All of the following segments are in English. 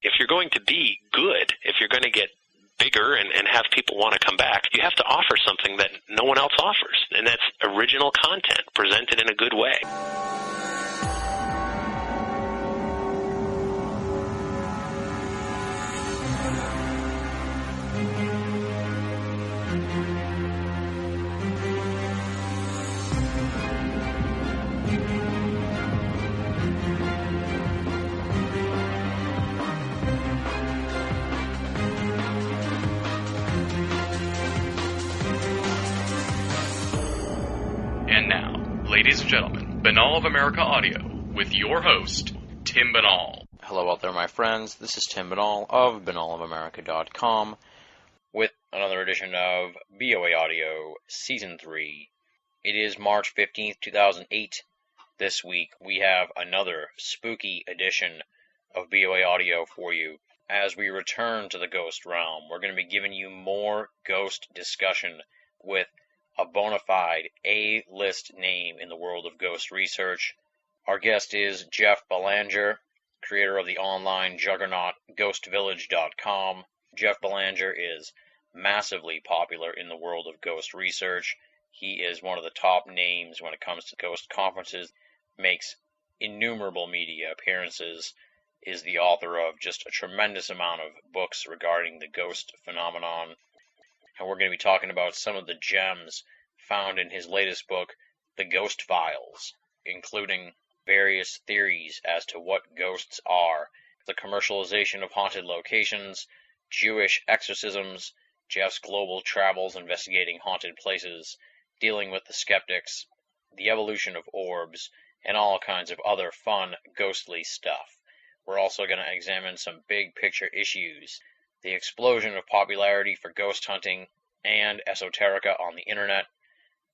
If you're going to be good, if you're going to get bigger and have people want to come back, you have to offer something that no one else offers, and that's original content presented in a good way. And now, ladies and gentlemen, Banal of America Audio, with your host, Tim Banal. Hello out there, my friends. This is Tim Banal of banalofamerica.com with another edition of BOA Audio Season 3. It is March 15th, 2008. This week, we have another spooky edition of BOA Audio for you. As we return to the ghost realm, we're going to be giving you more ghost discussion with a bona fide A-list name in the world of ghost research. Our guest is Jeff Belanger, creator of the online juggernaut GhostVillage.com. Jeff Belanger is massively popular in the world of ghost research. He is one of the top names when it comes to ghost conferences, makes innumerable media appearances, is the author of just a tremendous amount of books regarding the ghost phenomenon. And we're going to be talking about some of the gems found in his latest book, The Ghost Files, including various theories as to what ghosts are, the commercialization of haunted locations, Jewish exorcisms, Jeff's global travels investigating haunted places, dealing with the skeptics, the evolution of orbs, and all kinds of other fun, ghostly stuff. We're also going to examine some big picture issues, the explosion of popularity for ghost hunting and esoterica on the internet.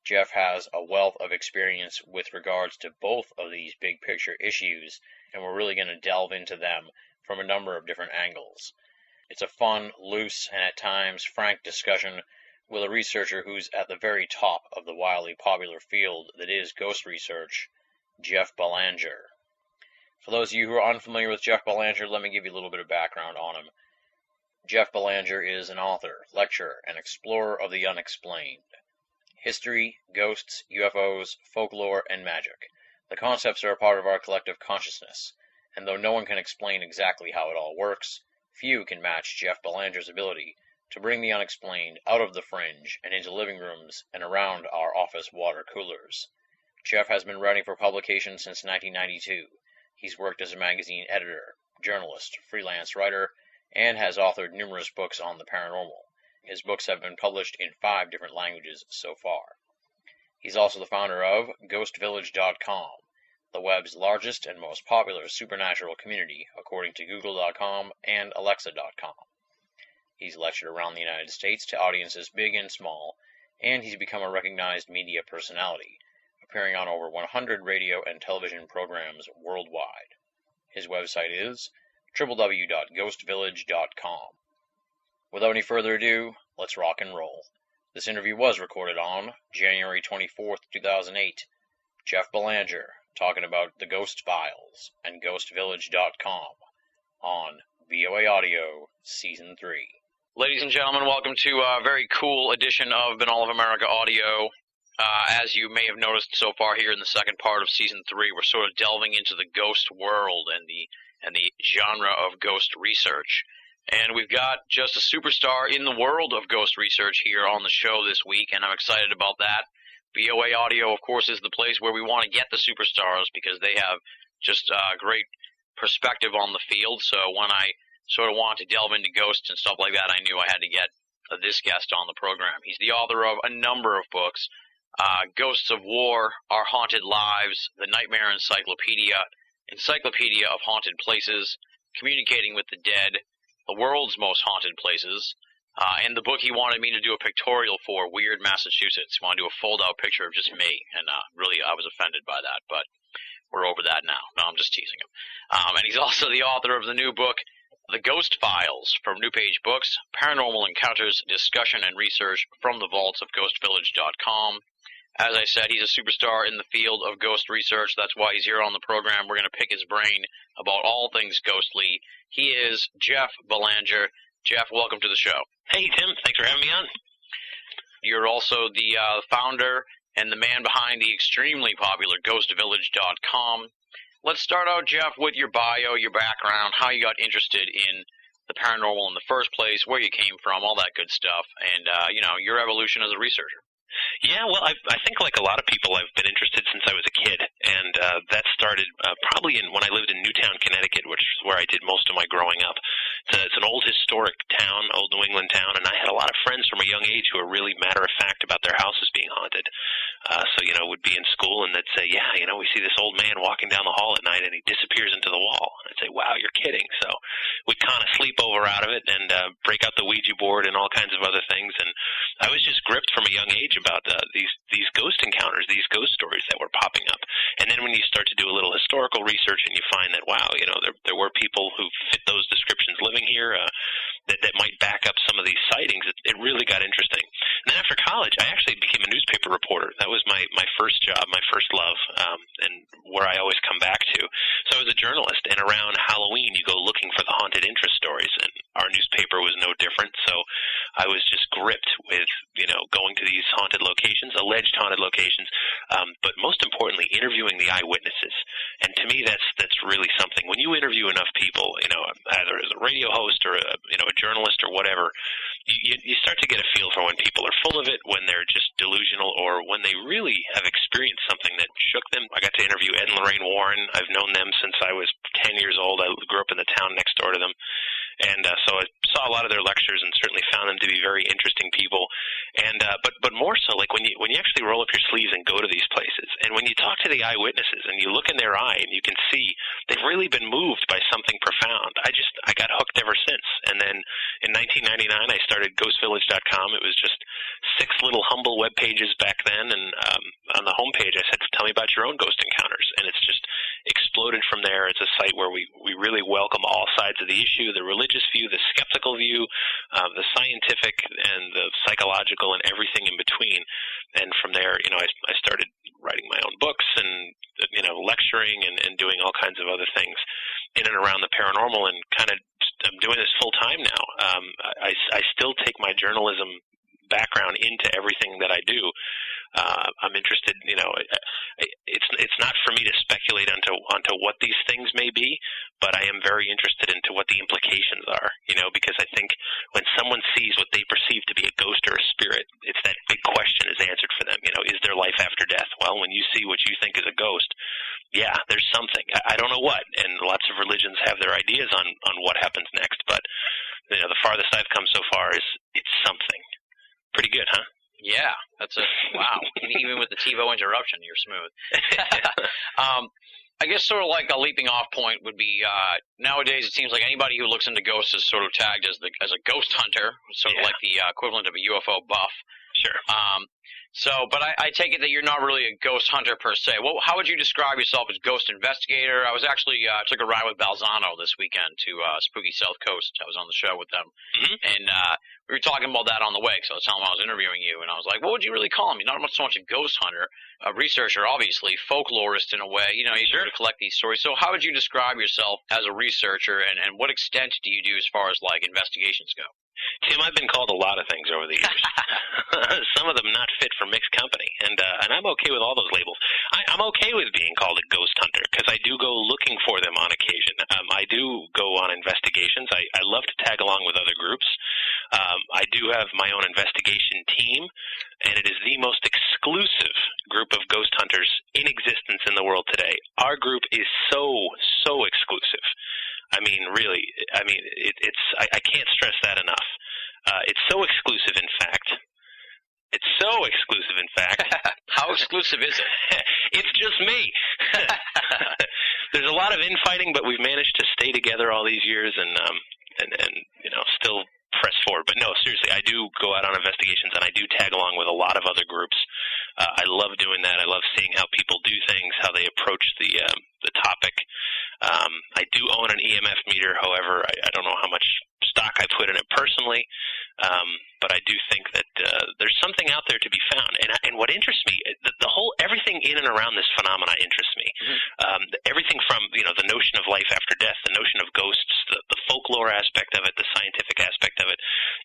Jeff has a wealth of experience with regards to both of these big picture issues, and we're really going to delve into them from a number of different angles. It's a fun, loose, and at times frank discussion with a researcher who's at the very top of the wildly popular field that is ghost research, Jeff Belanger. For those of you who are unfamiliar with Jeff Belanger, let me give you a little bit of background on him. Jeff Belanger is an author, lecturer, and explorer of the unexplained. History, ghosts, UFOs, folklore, and magic. The concepts are a part of our collective consciousness, and though no one can explain exactly how it all works, few can match Jeff Belanger's ability to bring the unexplained out of the fringe and into living rooms and around our office water coolers. Jeff has been writing for publication since 1992. He's worked as a magazine editor, journalist, freelance writer, and has authored numerous books on the paranormal. His books have been published in 5 different languages so far. He's also the founder of GhostVillage.com, the web's largest and most popular supernatural community, according to Google.com and Alexa.com. He's lectured around the United States to audiences big and small, and he's become a recognized media personality, appearing on over 100 radio and television programs worldwide. His website is www.ghostvillage.com. Without any further ado, let's rock and roll. This interview was recorded on January 24th, 2008. Jeff Belanger talking about The Ghost Files and GhostVillage.com on BOA Audio Season 3. Ladies and gentlemen, welcome to a very cool edition of Banal of America Audio. As you may have noticed so far here in the second part of Season 3, we're sort of delving into the ghost world and the genre of ghost research. And we've got just a superstar in the world of ghost research here on the show this week, and I'm excited about that. BOA Audio, of course, is the place where we want to get the superstars because they have just great perspective on the field. So when I sort of wanted to delve into ghosts and stuff like that, I knew I had to get this guest on the program. He's the author of a number of books, Ghosts of War, Our Haunted Lives, The Nightmare Encyclopedia, Encyclopedia of Haunted Places, Communicating with the Dead, The World's Most Haunted Places, and the book he wanted me to do a pictorial for, Weird Massachusetts. He wanted to do a fold-out picture of just me, and really I was offended by that, but we're over that now. No, I'm just teasing him. And he's also the author of the new book, The Ghost Files, from New Page Books, Paranormal Encounters, Discussion and Research from the Vaults of GhostVillage.com. As I said, he's a superstar in the field of ghost research. That's why he's here on the program. We're going to pick his brain about all things ghostly. He is Jeff Belanger. Jeff, welcome to the show. Hey, Tim. Thanks for having me on. You're also the founder and the man behind the extremely popular GhostVillage.com. Let's start out, Jeff, with your bio, your background, how you got interested in the paranormal in the first place, where you came from, all that good stuff, and, your evolution as a researcher. Yeah, well, I think like a lot of people, I've been interested since I was a kid, and that started probably when I lived in Newtown, Connecticut, which is where I did most of my growing up. It's an old historic town, old New England town, and I had a lot of friends from a young age who were really matter-of-fact about their houses being haunted. So, would be in school, and they'd say, yeah, we see this old man walking down the hall at night, and he disappears into the wall. And I'd say, wow, you're kidding. So we'd kind of sleep over out of it and break out the Ouija board and all kinds of other things, and I was just gripped from a young age about these ghost encounters, these ghost stories that were popping up. And then when you start to do a little historical research and you find that, wow, there were people who fit those descriptions living here that might back up some of these sightings, it really got interesting. And then after college, I actually became a newspaper reporter. That was my first job, my first love, and where I always come back to. So I was a journalist, and around Halloween, you go looking for the haunted interest stories, and our newspaper was no different. So I was just gripped with, going to these haunted locations, alleged haunted locations, but most importantly, interviewing the eyewitnesses. And to me, that's really something. When you interview enough people, either as a radio host or a journalist or whatever, you start to get a feel for when people are full of it, when they're just delusional, or when they really have experienced something that shook them. I got to interview Ed and Lorraine Warren. I've known them since I was 10 years old. I grew up in the town next door to them. And so I saw a lot of their lectures and certainly found them to be very interesting people. And but more so, like when you actually roll up your sleeves and go to these places, and when you talk to the eyewitnesses and you look in their eye and you can see they've really been moved by something profound. I got hooked ever since. And then in 1999, I started GhostVillage.com. It was just 6 little humble web pages back then, and on the homepage I said, tell me about your own ghost encounters, and it's just exploded from there. It's a site where we really welcome all sides of the issue, the religious view, the skeptical view, the scientific and the psychological, and everything in between. And from there, I started writing my own books and lecturing and doing all kinds of other things in and around the paranormal, and kind of I'm doing this full time now. I still take my journalism background into everything that I do. I'm interested, it's not for me to speculate onto what these things may be, but I am very interested into what the implications are, because I think when someone sees what they perceive to be a ghost or a spirit, it's that big question is answered for them. Is there life after death? Well, when you see what you think is a ghost, yeah, there's something. I don't know what, and lots of religions have their ideas on what happens next, but the farthest I've come so far is it's something. Pretty good, huh? Yeah, that's wow. Even with the TiVo interruption, you're smooth. I guess sort of like a leaping off point would be nowadays it seems like anybody who looks into ghosts is sort of tagged as a ghost hunter, sort of like the equivalent of a UFO buff. Sure. But I take it that you're not really a ghost hunter per se. Well, how would you describe yourself as ghost investigator? I was actually took a ride with Balzano this weekend to Spooky South Coast. I was on the show with them, and we were talking about that on the way. So I was telling him I was interviewing you, and I was like, "What would you really call me? Not so much a ghost hunter, a researcher, obviously, folklorist in a way. You sort of collect these stories. So how would you describe yourself as a researcher, and what extent do you do as far as like investigations go?" Tim, I've been called a lot of things over the years. Some of them not fit for mixed company, and I'm okay with all those labels. I'm okay with being called a ghost hunter because I do go looking for them on occasion. I do go on investigations. I love to tag along with other groups. I do have my own investigation team, and it is the most exclusive group of ghost hunters in existence in the world today. Our group is so exclusive. I mean, really, I can't stress that enough. It's so exclusive, in fact. It's so exclusive, in fact. How exclusive is it? It's just me. There's a lot of infighting, but we've managed to stay together all these years and still press forward. But no, seriously, I do go out on investigations, and I do tag along with a lot of other groups. I love doing that. I love seeing how people do things, how they approach the topic. I do own an EMF meter. However, I don't know how much stock I put in it personally. But I do think that there's something out there to be found. And what interests me, the whole everything in and around this phenomena interests me. Everything from the notion of life after death, the notion of ghosts, the folklore aspect of it, the scientific aspect of it,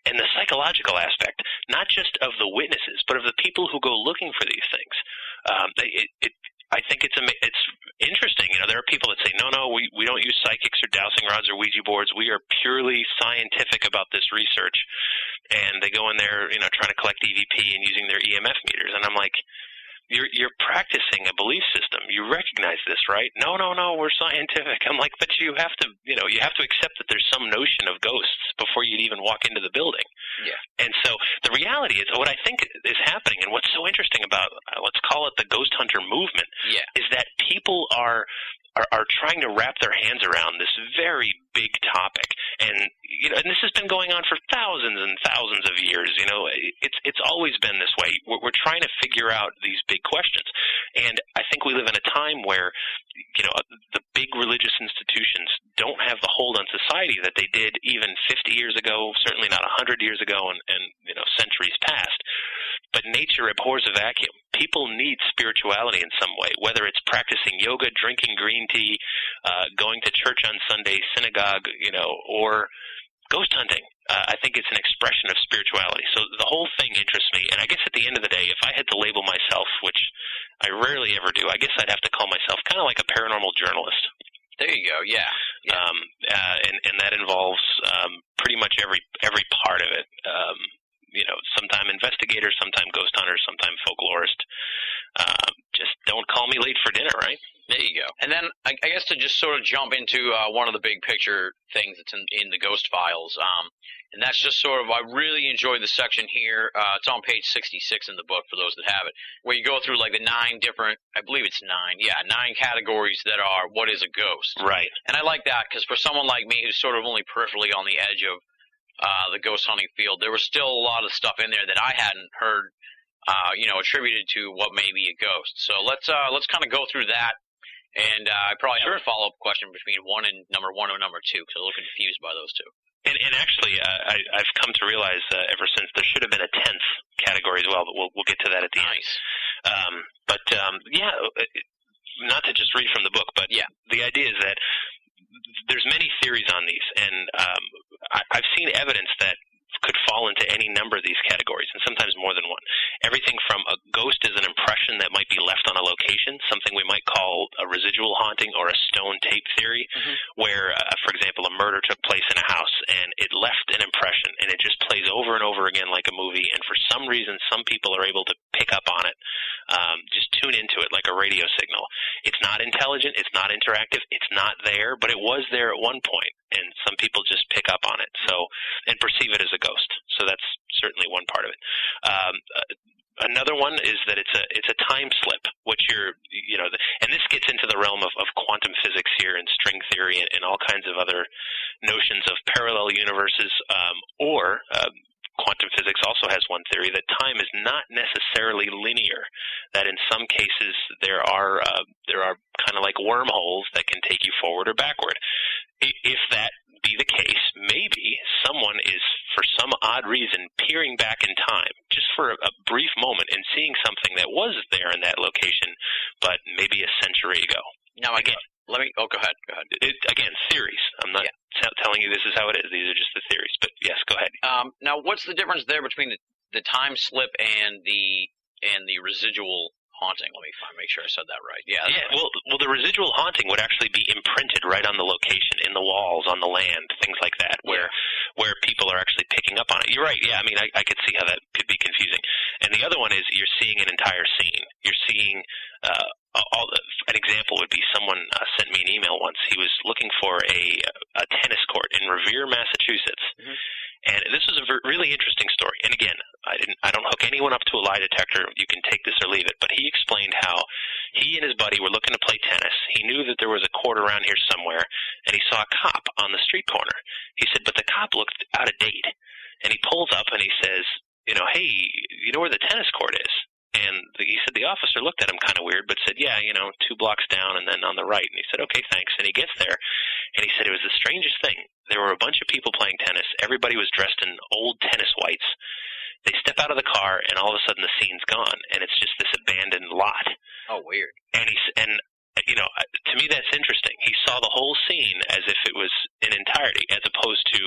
and the psychological aspect, not just of the witnesses, but of the people who go looking for these things. I think it's interesting. There are people that say, no, we don't use psychics or dowsing rods or Ouija boards. We are purely scientific about this research. And they go in there, trying to collect EVP and using their EMF meters. And I'm like, you're practicing a belief system. You recognize this, right? No, we're scientific. I'm like, but you have to accept that there's some notion of ghosts before you'd even walk into the building. Yeah. And so the reality is, what I think is happening, and what's so interesting about, let's call it the ghost hunter movement, is that people are trying to wrap their hands around this very big topic. And and this has been going on for thousands and thousands of years. It's always been this way. We're trying to figure out these big questions. And I think we live in a time where the big religious institutions don't have the hold on society that they did even 50 years ago, certainly not 100 years ago, and centuries past. But nature abhors a vacuum. People need spirituality in some way, whether it's practicing yoga, drinking green tea, going to church on Sunday, synagogue, or ghost hunting. I think it's an expression of spirituality. So the whole thing interests me. And I guess at the end of the day, if I had to label myself, which I rarely ever do, I guess I'd have to call myself kind of like a paranormal journalist. There you go. Yeah. And that involves pretty much every part of it. Sometime investigator, sometime ghost hunter, sometime folklorist. Just don't call me late for dinner, right? There you go. And then I guess to just sort of jump into one of the big picture things that's in the Ghost Files, and that's just sort of, I really enjoyed the section here. It's on page 66 in the book for those that have it, where you go through like the 9 different, I believe it's 9 categories that are what is a ghost. Right. And I like that because for someone like me who's sort of only peripherally on the edge of the ghost hunting field, there was still a lot of stuff in there that I hadn't heard, attributed to what may be a ghost. So let's kind of go through that. And I probably have a follow-up question between number one and number 2, because I'm a little confused by those two. And actually, I've come to realize ever since there should have been a 10th category as well, but we'll get to that at the end. Not to just read from the book, but the idea is that there's many theories on these, and I've seen evidence that could fall into any number of these categories, and sometimes more than one. Everything from a ghost is an impression that might be left on a location, something we might call a residual haunting or a stone tape theory, where, for example, a murder took place in a house, and it left an impression, and it just plays over and over again like a movie, and for some reason, some people are able to pick up on it, just tune into it like a radio signal. It's not intelligent, it's not interactive, it's not there, but it was there at one point, and some people just pick up on it, and perceive it as a ghost. So that's certainly one part of it. Another one is that it's a time slip, which and this gets into the realm of quantum physics here and string theory and all kinds of other notions of parallel universes, or quantum physics also has one theory that time is not necessarily linear, that in some cases there are kind of like wormholes that can take you forward or backward. If that be the case, maybe someone is, for some odd reason, peering back in time just for a brief moment and seeing something that was there in that location, but maybe a century ago. Now, again, go ahead. Again, theories. I'm not telling you this is how it is. These are just the theories. But yes, go ahead. Now, what's the difference there between the time slip and the residual haunting? Let me make sure I said that right. Yeah. Right. Well, the residual haunting would actually be imprinted right on the location, in the walls, on the land, things like that, where people are actually picking up on it. You're right. Yeah. I mean, I could see how that could be confusing. And the other one is you're seeing an entire scene. You're seeing an example would be someone sent me an email once. He was looking for a tennis court in Revere, Massachusetts. And this was a really interesting story. And again, I don't hook anyone up to a lie detector. You can take this or leave it. But he explained how he and his buddy were looking to play tennis. He knew that there was a court around here somewhere, and he saw a cop on the street corner. He said, but the cop looked out of date. And he pulls up and he says, hey, you know where the tennis court is? And he said the officer looked at him kind of weird, but said, 2 blocks down and then on the right. And he said, okay, thanks. And he gets there, and he said it was the strangest thing. there were a bunch of people playing tennis. Everybody was dressed in old tennis whites. They step out of the car, and all of a sudden the scene's gone, and it's just this abandoned lot. Oh, weird. And to me that's interesting. He saw the whole scene as if it was in entirety, as opposed to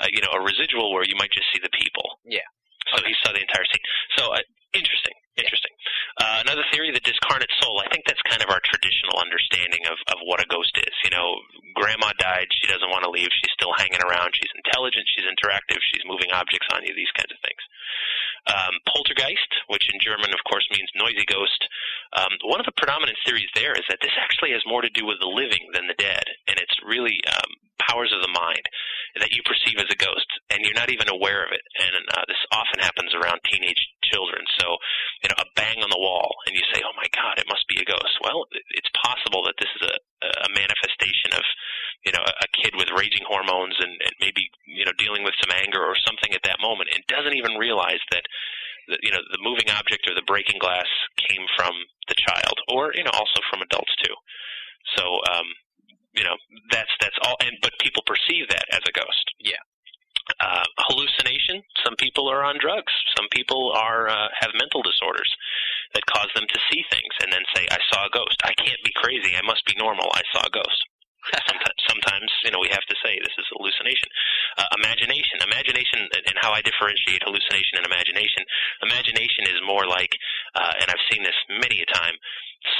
a residual where you might just see the people. Yeah. So he saw the entire scene. So interesting. Another theory, the discarnate soul. I think that's kind of our traditional understanding of what a ghost is. Grandma died. She doesn't want to leave. She's still hanging around. She's intelligent. She's interactive. She's moving objects on you, these kinds of things. Poltergeist, which in German, of course, means noisy ghost. One of the predominant theories there is that this actually has more to do with the living than the dead, and it's really powers of the mind that you perceive as a ghost, and you're not even aware of it. And this often happens around teenage children. So, a bang on the wall, and you say, "Oh my God, it must be a ghost." Well, it's possible that this is a manifestation of, a kid with raging hormones and maybe, dealing with some anger or something at that moment, and doesn't even realize that, the moving object or the breaking glass came from the child, or, also from adults too. So, that's all. But people perceive that as a ghost. Yeah. Hallucination. Some people are on drugs. Some people have mental disorders that cause them to see things and then say, "I saw a ghost. I can't be crazy. I must be normal. I saw a ghost." Sometimes, we have to say this is hallucination. Imagination, and how I differentiate hallucination and imagination. Imagination is more like, and I've seen this many a time,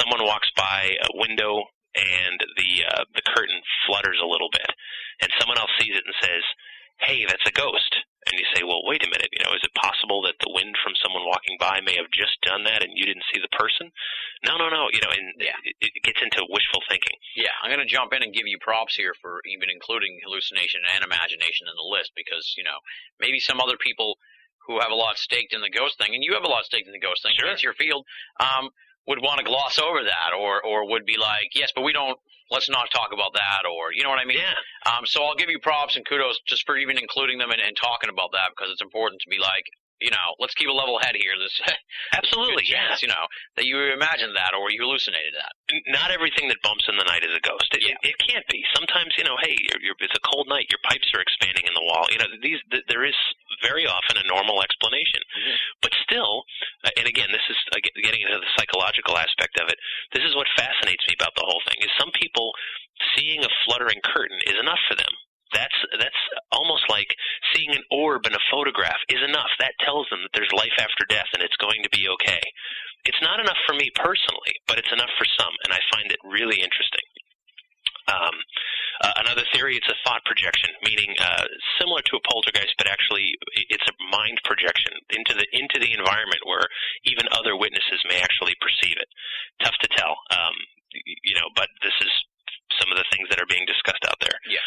someone walks by a window and the curtain flutters a little bit, and someone else sees it and says, "Hey, that's a ghost." And you say, "Well, wait a minute, is it possible that the wind from someone walking by may have just done that and you didn't see the person?" No, it gets into wishful thinking. Yeah, I'm going to jump in and give you props here for even including hallucination and imagination in the list, because, maybe some other people who have a lot staked in the ghost thing, and you have a lot staked in the ghost thing, sure, it's your field, would want to gloss over that, or would be like, "Yes, but let's not talk about that," or, you know what I mean? Yeah. So I'll give you props and kudos just for even including them and talking about that, because it's important to be like, let's keep a level head here. Absolutely, chance, that you imagined that or you hallucinated that. Not everything that bumps in the night is a ghost. It can't be. Sometimes, hey, it's a cold night. Your pipes are expanding in the wall. There is very often a normal explanation. Mm-hmm. But still, and again, this is getting into the psychological aspect of it. This is what fascinates me about the whole thing. Is some people seeing a fluttering curtain is enough for them. That's almost like seeing an orb in a photograph is enough. That tells them that there's life after death and it's going to be okay. It's not enough for me personally, but it's enough for some, and I find it really interesting. Another theory, it's a thought projection, meaning similar to a poltergeist, but actually it's a mind projection into the environment where even other witnesses may actually perceive it. Tough to tell, but this is some of the things that are being discussed out there. Yeah.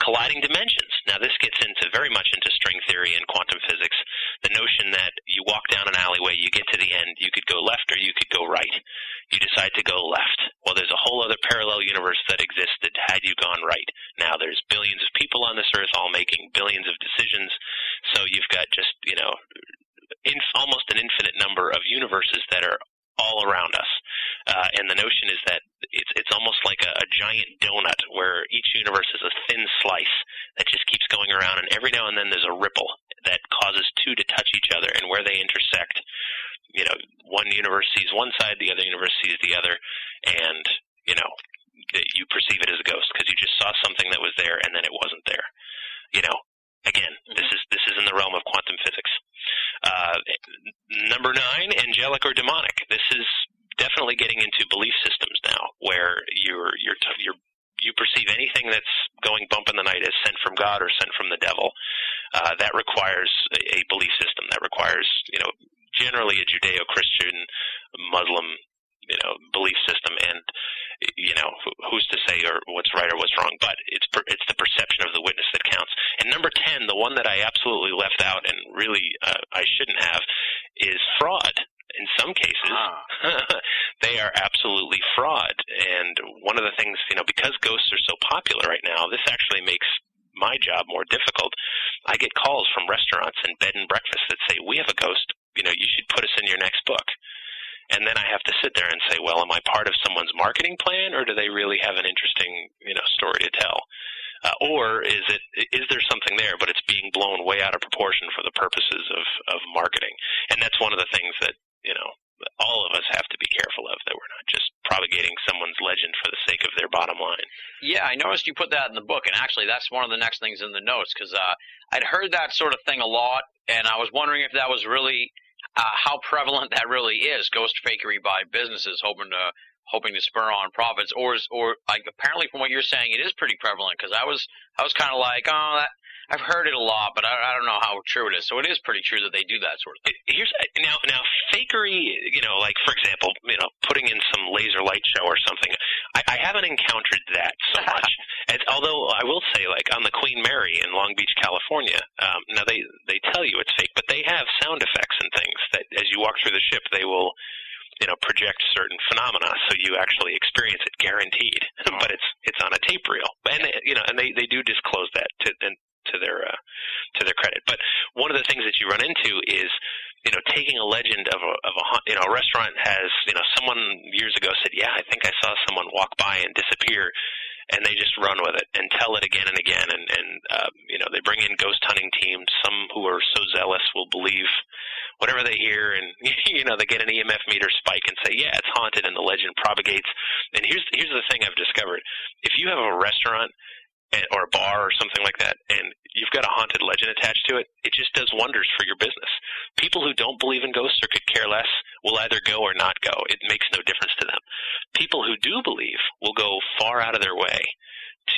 Colliding dimensions. Now, this gets very much into string theory and quantum physics. The notion that you walk down an alleyway, you get to the end, you could go left or you could go right. You decide to go left. Well, there's a whole other parallel universe that existed had you gone right. Now, there's billions of people on this earth all making billions of decisions, so you've got just, almost an infinite number of universes that are all around us. And the notion is that it's almost like a giant donut where each universe is a thin slice that just keeps going around, and every now and then there's a ripple that causes two to touch each other, and where they intersect, one universe sees one side, the other universe sees the other, and, you perceive it as a ghost because you just saw something that was there and then it wasn't there. Again, this is in the realm of quantum physics. Number 9, angelic or demonic. This is definitely getting into belief systems now, where you perceive anything that's going bump in the night as sent from God or sent from the devil. That requires a belief system. That requires, generally a Judeo-Christian, Muslim, belief system, and who's to say or what's right or what's wrong, but it's the perception of the witness that counts. And number 10, the one that I absolutely left out and really I shouldn't have, is fraud. In some cases, they are absolutely fraud. And one of the things, because ghosts are so popular right now, this actually makes my job more difficult. I get calls from restaurants and bed and breakfast that say, "We have a ghost, you should put us in your next book." And then I have to sit there and say, well, am I part of someone's marketing plan, or do they really have an interesting, story to tell? or is there something there, but it's being blown way out of proportion for the purposes of marketing? And that's one of the things that, all of us have to be careful of, that we're not just propagating someone's legend for the sake of their bottom line. Yeah, I noticed you put that in the book, and actually that's one of the next things in the notes, because I'd heard that sort of thing a lot, and I was wondering if that was really how prevalent that really is, ghost fakery by businesses hoping to spur on profits, or like apparently from what you're saying, it is pretty prevalent, because I was kind of like, I've heard it a lot, but I don't know how true it is. So it is pretty true that they do that sort of thing. Here's now fakery, like for example, putting in some laser light show or something. I haven't encountered that so much. Although I will say, like on the Queen Mary in Long Beach, California, now they tell you it's fake, but they have sound effects and things that as you walk through the ship, they will project certain phenomena, so you actually experience it, guaranteed. But it's on a tape reel, and they do disclose that to their credit. But one of the things that you run into is taking a legend of a restaurant has someone years ago said, yeah, I think I saw someone walk by and disappear, and they just run with it and tell it again and again, and they bring in ghost hunting teams. Some who are so zealous will believe whatever they hear, and they get an EMF meter spike and say, yeah, it's haunted, and the legend propagates. And here's the thing I've discovered: if you have a restaurant or a bar or something like that, and you've got a haunted legend attached to it, it just does wonders for your business. People who don't believe in ghosts or could care less will either go or not go. It makes no difference to them. People who do believe will go far out of their way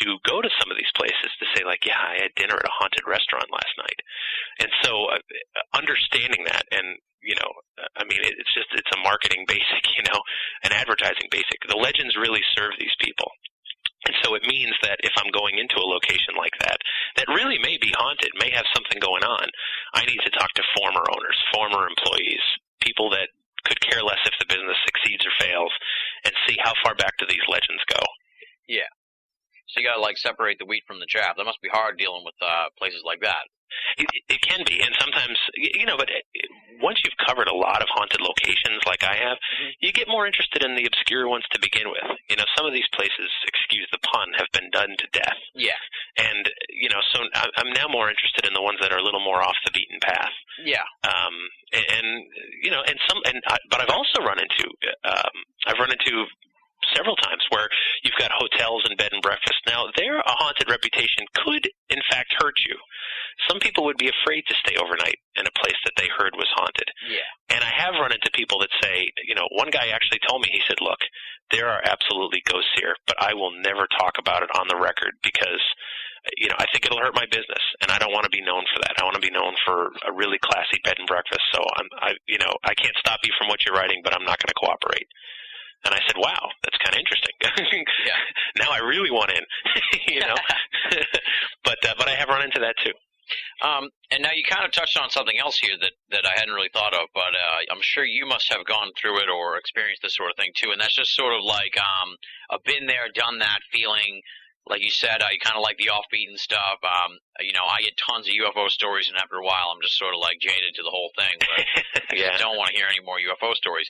to go to some of these places to say, like, yeah, I had dinner at a haunted restaurant last night. And so understanding that, and it's a marketing basic, an advertising basic. The legends really serve these people. And so it means that if I'm going into a location like that really may be haunted, may have something going on, I need to talk to former owners, former employees, people that could care less if the business succeeds or fails, and see how far back do these legends go. Yeah. So you got to separate the wheat from the chaff. That must be hard dealing with places like that. It can be, and sometimes, but once you've covered a lot of haunted locations like I have, you get more interested in the obscure ones to begin with. Some of these places, excuse the pun, have been done to death. Yeah. And, so I'm now more interested in the ones that are a little more off the beaten path. Yeah. But I've also run into, several times where you've got hotels and bed and breakfast. Now, their haunted reputation could, in fact, hurt you. Some people would be afraid to stay overnight in a place that they heard was haunted. Yeah. And I have run into people that say, one guy actually told me, he said, look, there are absolutely ghosts here, but I will never talk about it on the record because, I think it'll hurt my business, and I don't want to be known for that. I want to be known for a really classy bed and breakfast. So I can't stop you from what you're writing, but I'm not going to cooperate. And I said, wow, that's kind of interesting. Yeah. Now I really want in, But I have run into that too. And now you kind of touched on something else here that I hadn't really thought of, but I'm sure you must have gone through it or experienced this sort of thing too. And that's just sort of like a been there, done that feeling. Like you said, you kind of like the offbeat and stuff. I get tons of UFO stories, and after a while, I'm just sort of jaded to the whole thing. But I just don't want to hear any more UFO stories.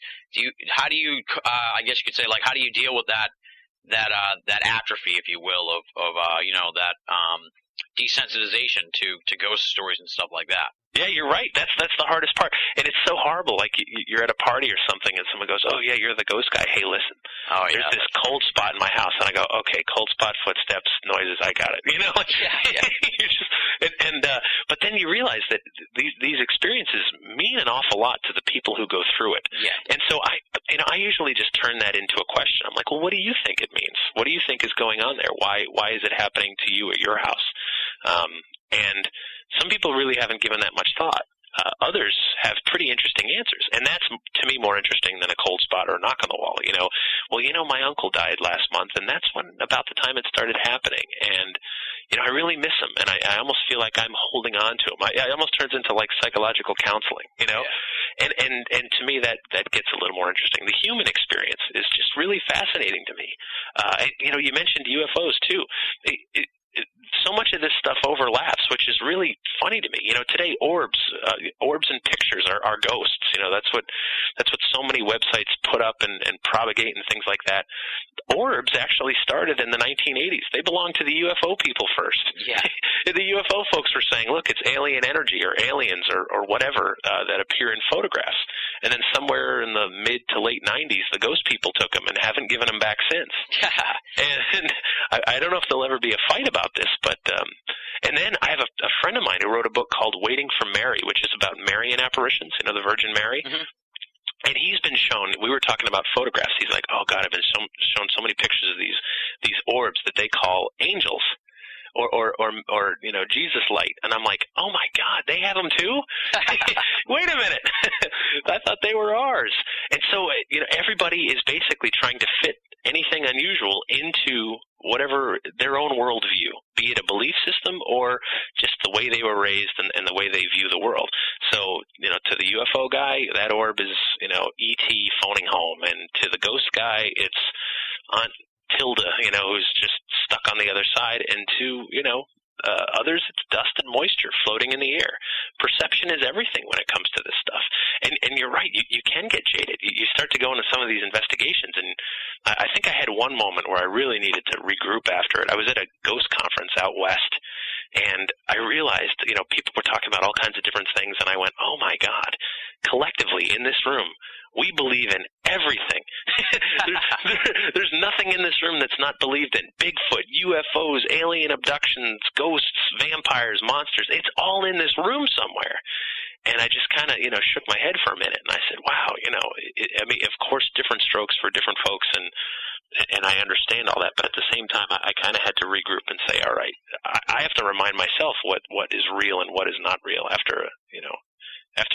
How do you? I guess you could say, how do you deal with that atrophy, if you will, of that desensitization to ghost stories and stuff like that? Yeah, you're right. That's the hardest part, and it's so horrible. Like you're at a party or something, and someone goes, "Oh yeah, you're the ghost guy. Hey, listen, there's this cold spot in my house," and I go, "Okay, cold spot, footsteps, noises. I got it." But then you realize that these experiences mean an awful lot to the people who go through it. Yeah. And so I usually just turn that into a question. I'm like, well, what do you think it means? What do you think is going on there? Why is it happening to you at your house? And some people really haven't given that much thought. Others have pretty interesting answers, and that's, to me, more interesting than a cold spot or a knock on the wall. My uncle died last month, and that's about the time it started happening, and I really miss him, and I almost feel like I'm holding on to him. It almost turns into psychological counseling, Yeah. And to me that gets a little more interesting. The human experience is just really fascinating to me. You mentioned UFOs too. So much of this stuff overlaps, which is really funny to me. Today orbs and pictures are ghosts. That's what so many websites put up and propagate and things like that. Orbs actually started in the 1980s. They belonged to the UFO people first. Yeah. The UFO folks were saying, look, it's alien energy or aliens or whatever that appear in photographs. And then somewhere in the mid to late 90s, the ghost people took them and haven't given them back since. And I don't know if there'll ever be a fight about this, but and then I have a friend of mine who wrote a book called Waiting for Mary, which is about Marian apparitions, the Virgin Mary. Mm-hmm. And he's been shown, we were talking about photographs, he's like, oh God, I've been shown so many pictures of these orbs that they call angels. Or Jesus light. And I'm like, oh my God, they have them too? Wait a minute. I thought they were ours. And so, everybody is basically trying to fit anything unusual into whatever their own worldview, be it a belief system or just the way they were raised and the way they view the world. So, to the UFO guy, that orb is, E.T. phoning home. And to the ghost guy, it's Aunt Tilda, who's just stuck on the other side, and to, others, it's dust and moisture floating in the air. Perception is everything when it comes to this stuff. And you're right, you can get jaded. You start to go into some of these investigations, and I think I had one moment where I really needed to regroup after it. I was at a ghost conference out west, and I realized, people were talking about all kinds of different things, and I went, oh my God, collectively in this room, we believe in everything. There's nothing in this room that's not believed in. Bigfoot, UFOs, alien abductions, ghosts, vampires, monsters. It's all in this room somewhere. And I just kind of, shook my head for a minute, and I said, wow, of course, different strokes for different folks, and I understand all that, but at the same time, I kind of had to regroup and say, all right, I have to remind myself what is real and what is not real after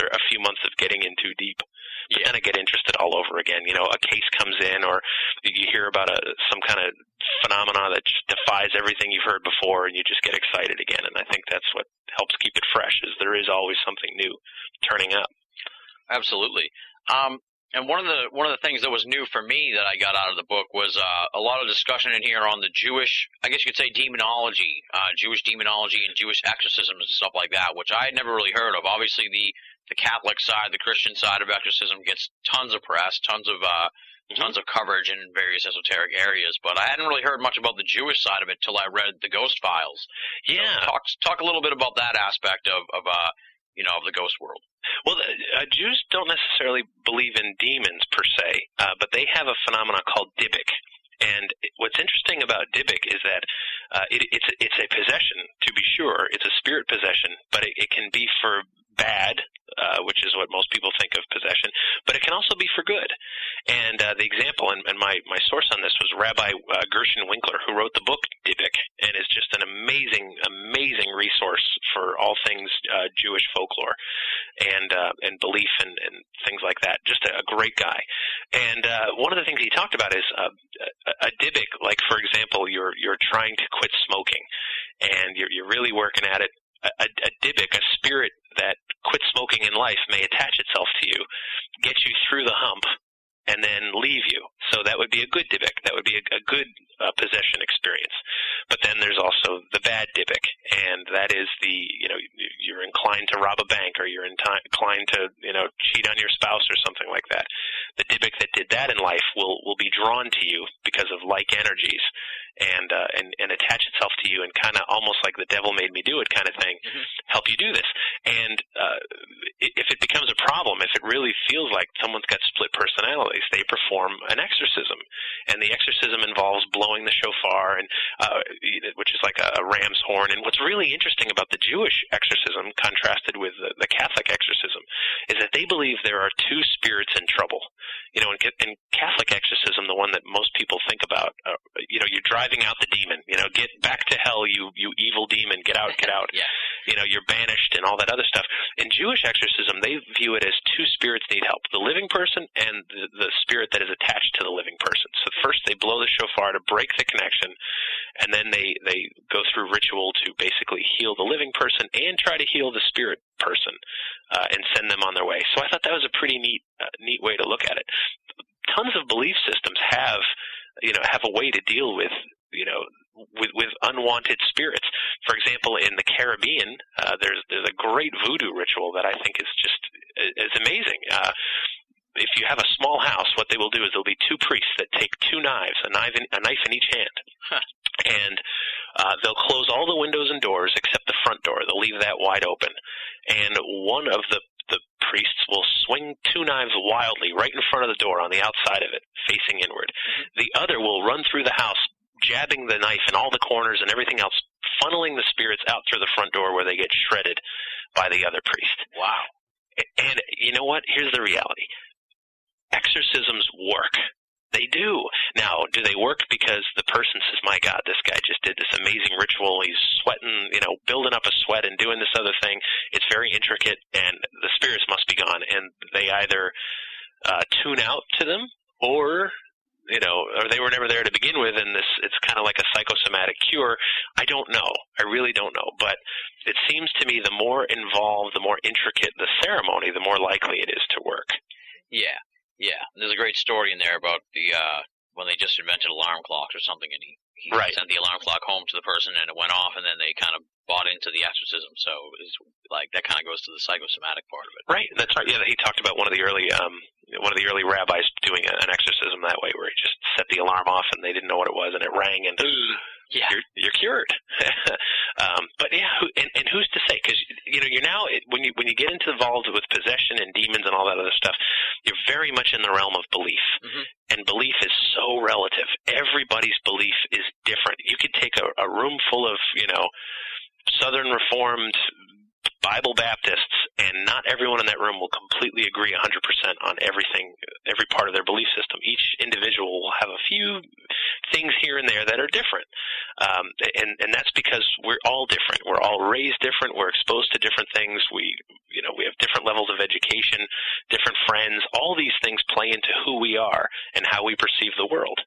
a few months of getting in too deep. But then I get interested all over again. A case comes in, or you hear about some kind of phenomena that just defies everything you've heard before, and you just get excited again. And I think that's what helps keep it fresh, is there is always something new turning up. Absolutely. And one of the things that was new for me that I got out of the book was a lot of discussion in here on the Jewish, I guess you could say, demonology, Jewish demonology and Jewish exorcisms and stuff like that, which I had never really heard of. Obviously, the Catholic side, the Christian side of exorcism gets tons of press, tons of coverage in various esoteric areas, but I hadn't really heard much about the Jewish side of it till I read the Ghost Files. Yeah. So talk a little bit about that aspect of the ghost world. Well, Jews don't necessarily believe in demons per se, but they have a phenomenon called Dybbuk. And what's interesting about Dybbuk is that it's a possession, to be sure. It's a spirit possession, but it can be for bad, which is what most people think of possession, but it can also be for good. And the example, and my source on this was Rabbi Gershon Winkler, who wrote the book Dybbuk, and is just an amazing resource for all things Jewish folklore and belief and things like that. Just a great guy. And one of the things he talked about is a Dybbuk, like, for example, you're trying to quit smoking, and you're really working at it. A Dybbuk, a spirit that quit smoking in life, may attach itself to you, get you through the hump, and then leave you. So that would be a good Dybbuk. That would be a good possession experience. But then there's also the bad Dybbuk, and that is you're inclined to rob a bank, or you're inclined to cheat on your spouse or something like that. The Dybbuk that did that in life will be drawn to you because of like energies, and attach itself to you, and kind of almost like the devil made me do it kind of thing, help you do this. And if it becomes a problem, if it really feels like someone's got split personalities, they perform an exorcism, and the exorcism involves blowing the shofar, and which is like a ram's horn. And what's really interesting about the Jewish exorcism, contrasted with the Catholic exorcism, is that they believe there are two spirits in trouble. In Catholic exorcism, the one that most people think about, you're driving out the demon. Get back to hell, you evil demon. Get out, get out. Yeah. You're banished and all that other stuff. In Jewish exorcism, they view it as two spirits need help: the living person and the spirit that is attached to the living person. So first they blow the shofar to break the connection, and then they go through ritual to basically heal the living person and try to heal the spirit person and send them on their way. So I thought that was a pretty neat way to look at it. Tons of belief systems have a way to deal with unwanted spirits. For example, in the Caribbean, there's a great voodoo ritual that I think is just is amazing. If you have a small house, what they will do is there'll be two priests that take two knives, a knife in each hand, and they'll close all the windows and doors except the front door. They'll leave that wide open, and one of the priests will swing two knives wildly right in front of the door on the outside of it, facing inward. Mm-hmm. The other will run through the house, jabbing the knife in all the corners and everything else, funneling the spirits out through the front door where they get shredded by the other priest. Wow. And you know what? Here's the reality. Exorcisms work. They do. Now, do they work because the person says, my God, this guy just did this amazing ritual. He's sweating, building up a sweat and doing this other thing. It's very intricate, and the spirits must be gone. And they either tune out to them or they were never there to begin with, and it's kind of like a psychosomatic cure. I don't know. I really don't know. But it seems to me the more involved, the more intricate the ceremony, the more likely it is to work. Yeah. Yeah, there's a great story in there about the when they just invented alarm clocks or something, and he right. sent the alarm clock home to the person, and it went off, and then they kind of bought into the exorcism. So it's like that kind of goes to the psychosomatic part of it. Right, that's right. Yeah, he talked about one of the early rabbis doing an exorcism that way, where he just set the alarm off, and they didn't know what it was, and it rang, and yeah, you're cured. But yeah, and who's to say? Because you're now when you get involved with possession and demons and all that other stuff, you're very much in the realm of belief, mm-hmm. and belief is so relative. Everybody's belief is different. You could take a room full of Southern Reformed Bible Baptists, and not everyone in that room will completely agree 100% on everything, every part of their belief system. Each individual will have a few things here and there that are different, and that's because we're all different. We're all raised different. We're exposed to different things. We have different levels of education, different friends. All these things play into who we are and how we perceive the world.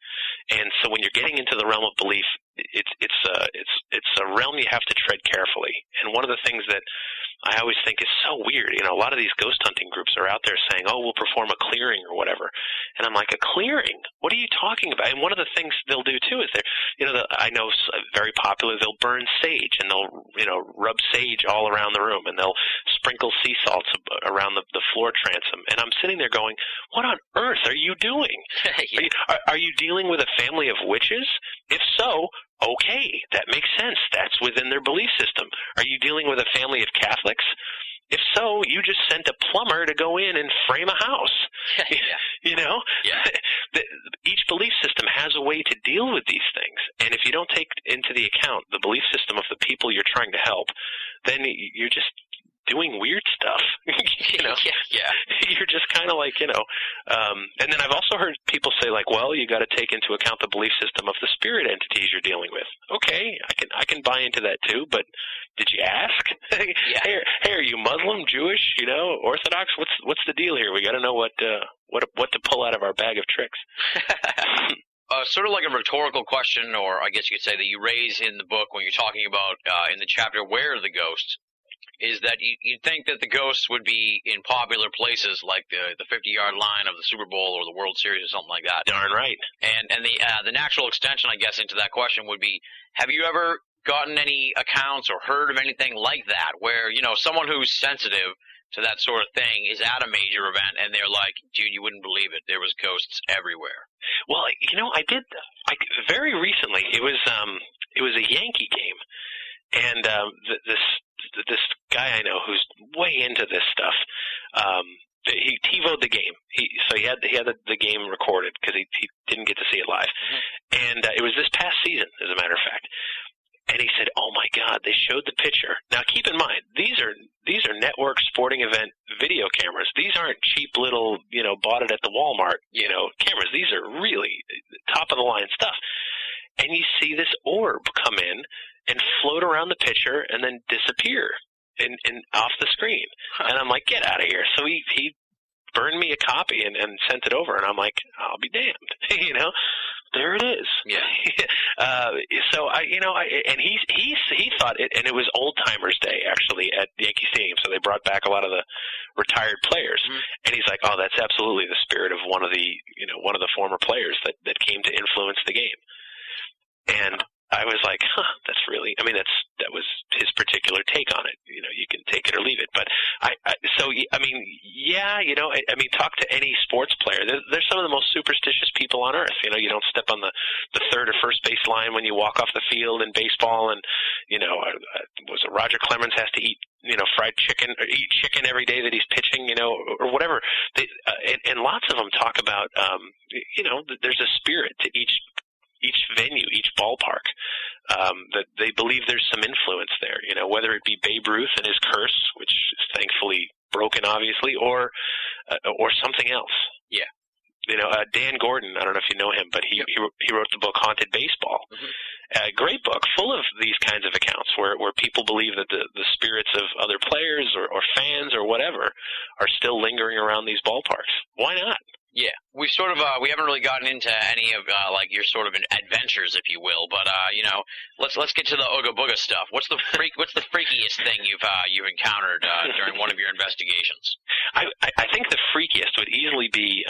And so when you're getting into the realm of belief, it's a realm you have to tread carefully. And one of the things that I always think is so weird, a lot of these ghost hunting groups are out there saying, oh, we'll perform a clearing or whatever. And I'm like, a clearing? What are you talking about? And one of the things they'll do too is I know very popular, they'll burn sage, and they'll, rub sage all around the room, and they'll sprinkle sea salts around the floor transom. And I'm sitting there going, what on earth are you doing? Yeah. Are you dealing with a family of witches? If so, okay, that makes sense. That's within their belief system. Are you dealing with a family of Catholics? If so, you just sent a plumber to go in and frame a house. Yeah. Yeah. Each belief system has a way to deal with these things. And if you don't take into the account the belief system of the people you're trying to help, then you're just doing weird stuff. Yeah. You're just kind of like, and then I've also heard people say, like, well, you got to take into account the belief system of the spirit entities you're dealing with. Okay, I can buy into that too, but did you ask? Yeah. Hey, are you Muslim, Jewish, Orthodox? What's the deal here? We got to know what to pull out of our bag of tricks. Sort of like a rhetorical question, or I guess you could say that you raise in the book when you're talking about in the chapter Where Are the Ghosts, is that you'd think that the ghosts would be in popular places like the 50-yard line of the Super Bowl or the World Series or something like that. Darn right. And the natural extension, I guess, into that question would be, have you ever gotten any accounts or heard of anything like that where, someone who's sensitive to that sort of thing is at a major event and they're like, dude, you wouldn't believe it. There was ghosts everywhere. Well, I did very recently. It was a Yankee game, and this guy I know who's way into this stuff, he TiVo'd the game. He had the game recorded because he didn't get to see it live, mm-hmm. and it was this past season, as a matter of fact. And he said, "Oh my God, they showed the picture." Now, keep in mind, these are network sporting event video cameras. These aren't cheap little, bought it at the Walmart, cameras. These are really top of the line stuff. And you see this orb come in and float around the picture and then disappear in off the screen. Huh. And I'm like, get out of here. So he burned me a copy and sent it over, and I'm like, I'll be damned. There it is. Yeah. So and he thought it, and it was Old Timers Day actually at Yankee Stadium. So they brought back a lot of the retired players, mm-hmm. and he's like, "Oh, that's absolutely the spirit of one of the former players that came to influence the game." And I was like, "Huh, that's really." I mean, that was take on it. You can take it or leave it. But talk to any sports player. They're some of the most superstitious people on earth. You don't step on the third or first base line when you walk off the field in baseball, and was it Roger Clemens has to eat fried chicken or eat chicken every day that he's pitching, or whatever. And lots of them talk about there's a spirit to each venue, each ballpark, that they believe there's some influence there, whether it be Babe Ruth and his curse, which is thankfully broken, obviously, or something else. Yeah. Dan Gordon, I don't know if you know him, but he wrote the book Haunted Baseball. Mm-hmm. A great book full of these kinds of accounts where people believe that the spirits of other players or fans or whatever are still lingering around these ballparks. Why not? Yeah, we've sort of we haven't really gotten into any of like your sort of adventures, if you will. But let's get to the Ooga Booga stuff. What's the freakiest thing you've encountered during one of your investigations? I think the freakiest would easily be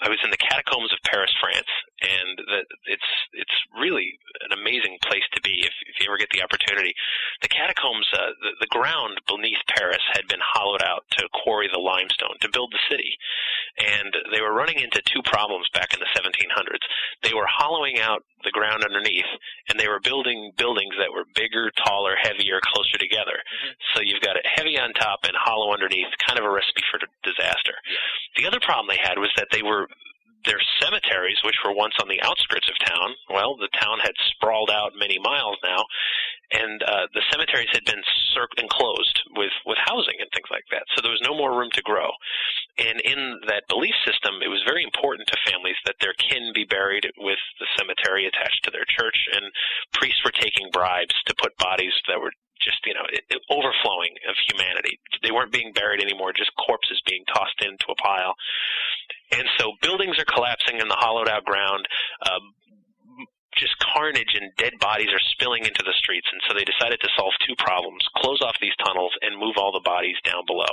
I was in the catacombs of Paris, France, and it's really an amazing place to be if you ever get the opportunity. The catacombs, the ground beneath Paris had been hollowed out to quarry the limestone to build the city, and they were running into two problems back in the 1700s. They were hollowing out the ground underneath, and they were building buildings that were bigger, taller, heavier, closer together. Mm-hmm. So you've got it heavy on top and hollow underneath, kind of a recipe for disaster. Yeah. The other problem they had was that their cemeteries, which were once on the outskirts of town, well, the town had sprawled out many miles now, and the cemeteries had been enclosed with housing and things like that. So there was no more room to grow. And in that belief system, it was very important to families that their kin be buried with the cemetery attached to their church, and priests were taking bribes to put bodies that were just, overflowing of humanity. They weren't being buried anymore, just corpses being tossed into a pile. And so buildings are collapsing in the hollowed-out ground. Just carnage and dead bodies are spilling into the streets, and so they decided to solve two problems: close off these tunnels and move all the bodies down below.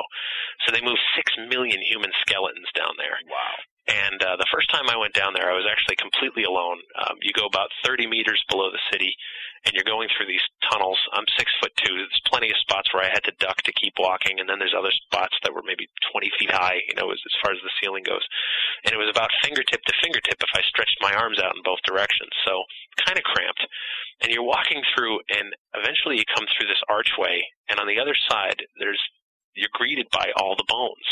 So they moved 6 million human skeletons down there. Wow. And the first time I went down there, I was actually completely alone. You go about 30 meters below the city, and you're going through these tunnels. I'm 6'2". There's plenty of spots where I had to duck to keep walking, and then there's other spots that were maybe 20 feet high, as far as the ceiling goes. And it was about fingertip to fingertip if I stretched my arms out in both directions, so kind of cramped. And you're walking through, and eventually you come through this archway, and on the other side, you're greeted by all the bones,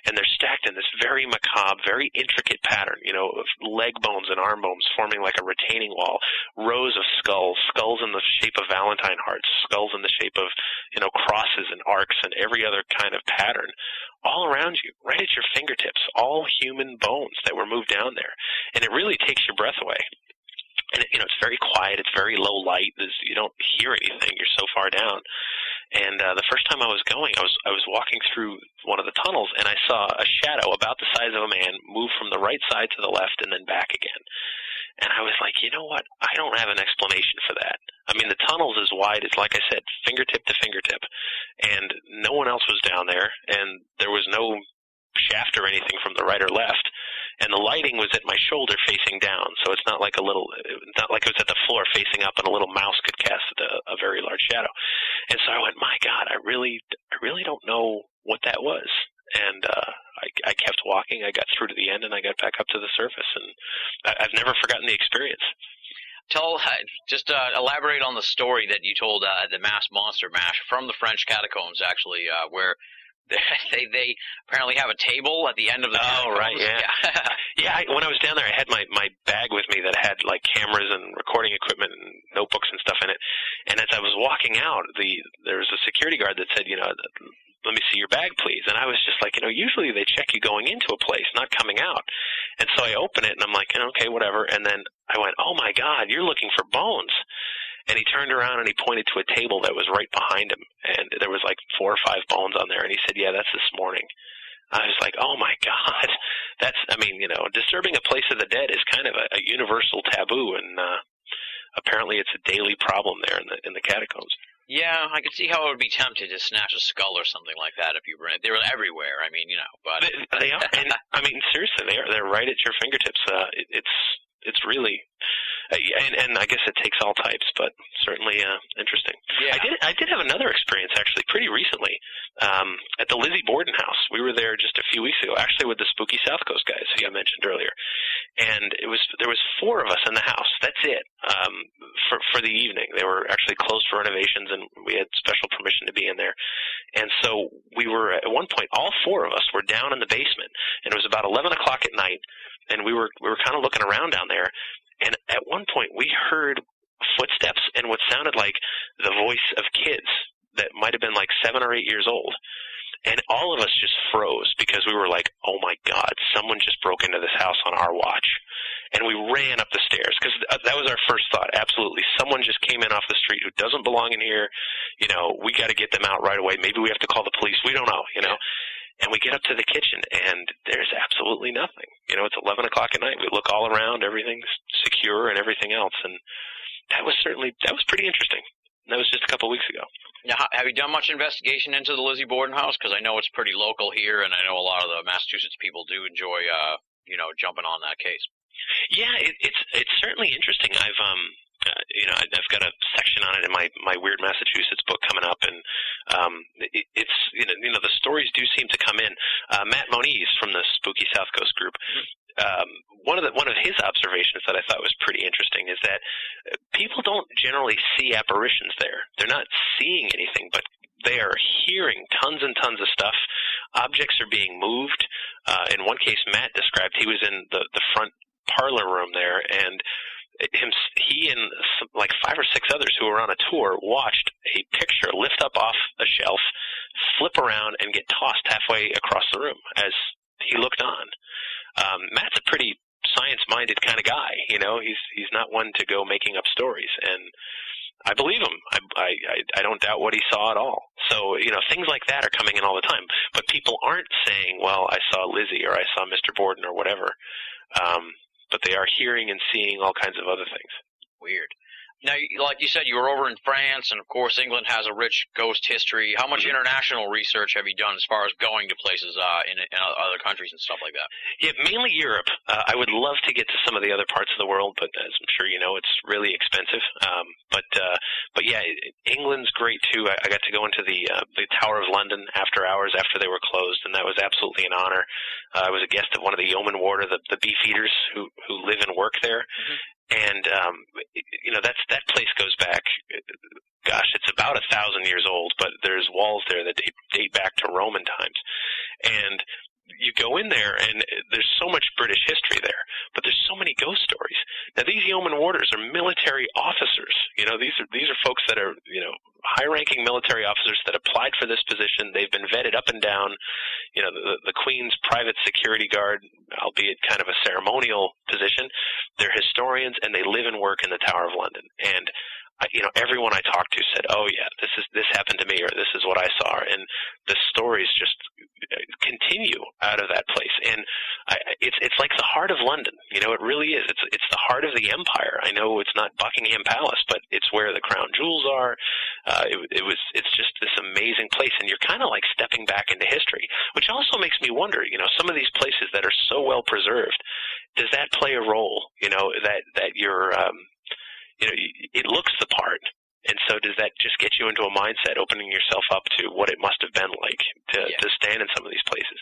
and they're stacked in this very macabre, very intricate pattern, of leg bones and arm bones forming like a retaining wall, rows of skulls in the shape of Valentine hearts, skulls in the shape of, crosses and arcs and every other kind of pattern, all around you, right at your fingertips, all human bones that were moved down there. And it really takes your breath away. And, it's very quiet. It's very low light. You don't hear anything. You're so far down. And the first time I was going, I was walking through one of the tunnels, and I saw a shadow about the size of a man move from the right side to the left and then back again. And I was like, you know what? I don't have an explanation for that. I mean, the tunnel's as wide as, like I said, fingertip to fingertip. And no one else was down there, and there was no shaft or anything from the right or left. And the lighting was at my shoulder facing down, so it's not like it was at the floor facing up and a little mouse could cast a very large shadow. And so I went, my God, I really don't know what that was. And I kept walking. I got through to the end, and I got back up to the surface, and I've never forgotten the experience. Elaborate on the story that you told at the Mass Monster Mash from the French catacombs, actually, where they apparently have a table at the end of the catacombs. Oh, right, yeah. Yeah, when I was down there, I had my bag with me that had, like, cameras and recording equipment and notebooks and stuff in it. And as I was walking out, there was a security guard that said, let me see your bag, please. And I was just like, usually they check you going into a place, not coming out. And so I open it, and I'm like, okay, whatever. And then I went, oh, my God, you're looking for bones. And he turned around and he pointed to a table that was right behind him, and there was like 4 or 5 bones on there. And he said, yeah, that's this morning. I was like, oh, my God. Disturbing a place of the dead is kind of a universal taboo, and apparently it's a daily problem there in the catacombs. Yeah, I could see how it would be tempted to snatch a skull or something like that if you were. They were everywhere. I mean, but they are. And I mean, seriously, they are. They're right at your fingertips. It's really. And I guess it takes all types, but certainly interesting. Yeah. I did have another experience actually pretty recently at the Lizzie Borden house. We were there just a few weeks ago, actually with the Spooky South Coast guys who you mentioned earlier. And there was 4 of us in the house. That's it. For the evening, they were actually closed for renovations, and we had special permission to be in there. And so we were at one point, all 4 of us were down in the basement, and it was about 11 o'clock at night, and we were kind of looking around down there. And at one point, we heard footsteps and what sounded like the voice of kids that might have been like 7 or 8 years old. And all of us just froze because we were like, oh, my God, someone just broke into this house on our watch. And we ran up the stairs because that was our first thought. Absolutely. Someone just came in off the street who doesn't belong in here. You know, we got to get them out right away. Maybe we have to call the police. We don't know, you know. And we get up to the kitchen, and there's absolutely nothing. You know, it's 11 o'clock at night. We look all around. Everything's secure and everything else. And that was pretty interesting. And that was just a couple of weeks ago. Now, have you done much investigation into the Lizzie Borden house? Because I know it's pretty local here, and I know a lot of the Massachusetts people do enjoy, jumping on that case. Yeah, it's certainly interesting. I've got a section on it in my Weird Massachusetts book coming up, and it's the stories do seem to come in. Matt Moniz from the Spooky South Coast group. One of his observations that I thought was pretty interesting is that people don't generally see apparitions there. They're not seeing anything, but they are hearing tons and tons of stuff. Objects are being moved. In one case, Matt described he was in the front parlor room there, and he and like 5 or 6 others who were on a tour watched a picture lift up off a shelf, flip around, and get tossed halfway across the room as he looked on. Matt's a pretty science-minded kind of guy. You know, he's not one to go making up stories, and I believe him. I don't doubt what he saw at all. So, things like that are coming in all the time. But people aren't saying, well, I saw Lizzie or I saw Mr. Borden or whatever. But they are hearing and seeing all kinds of other things. Weird. Now, like you said, you were over in France, and of course England has a rich ghost history. How much international research have you done as far as going to places in other countries and stuff like that? Yeah, mainly Europe. I would love to get to some of the other parts of the world, but as I'm sure you know, it's really expensive. But yeah, England's great too. I got to go into the Tower of London after hours after they were closed, and that was absolutely an honor. I was a guest of one of the yeoman ward, or the beefeaters who live and work there. And, that place goes back, gosh, it's about 1,000 years old, but there's walls there that date back to Roman times. And you go in there, and there's so much British history there, but there's so many ghost stories. Now, these yeoman warders are military officers. These are folks that are, high-ranking military officers that applied for this position. They've been vetted up and down. The Queen's private security guard, albeit kind of a ceremonial position. They're historians, and they live and work in the Tower of London. And everyone I talked to said, "Oh yeah, this happened to me," or "This is what I saw," and the stories just continue out of that place. And it's like the heart of London. It really is. It's the heart of the empire. I know it's not Buckingham Palace, but it's where the crown jewels are. It's just this amazing place, and you're kind of like stepping back into history, which also makes me wonder. Some of these places that are so well preserved, does that play a role? That you're it looks the part. And so does that just get you into a mindset, opening yourself up to what it must have been like to stand in some of these places?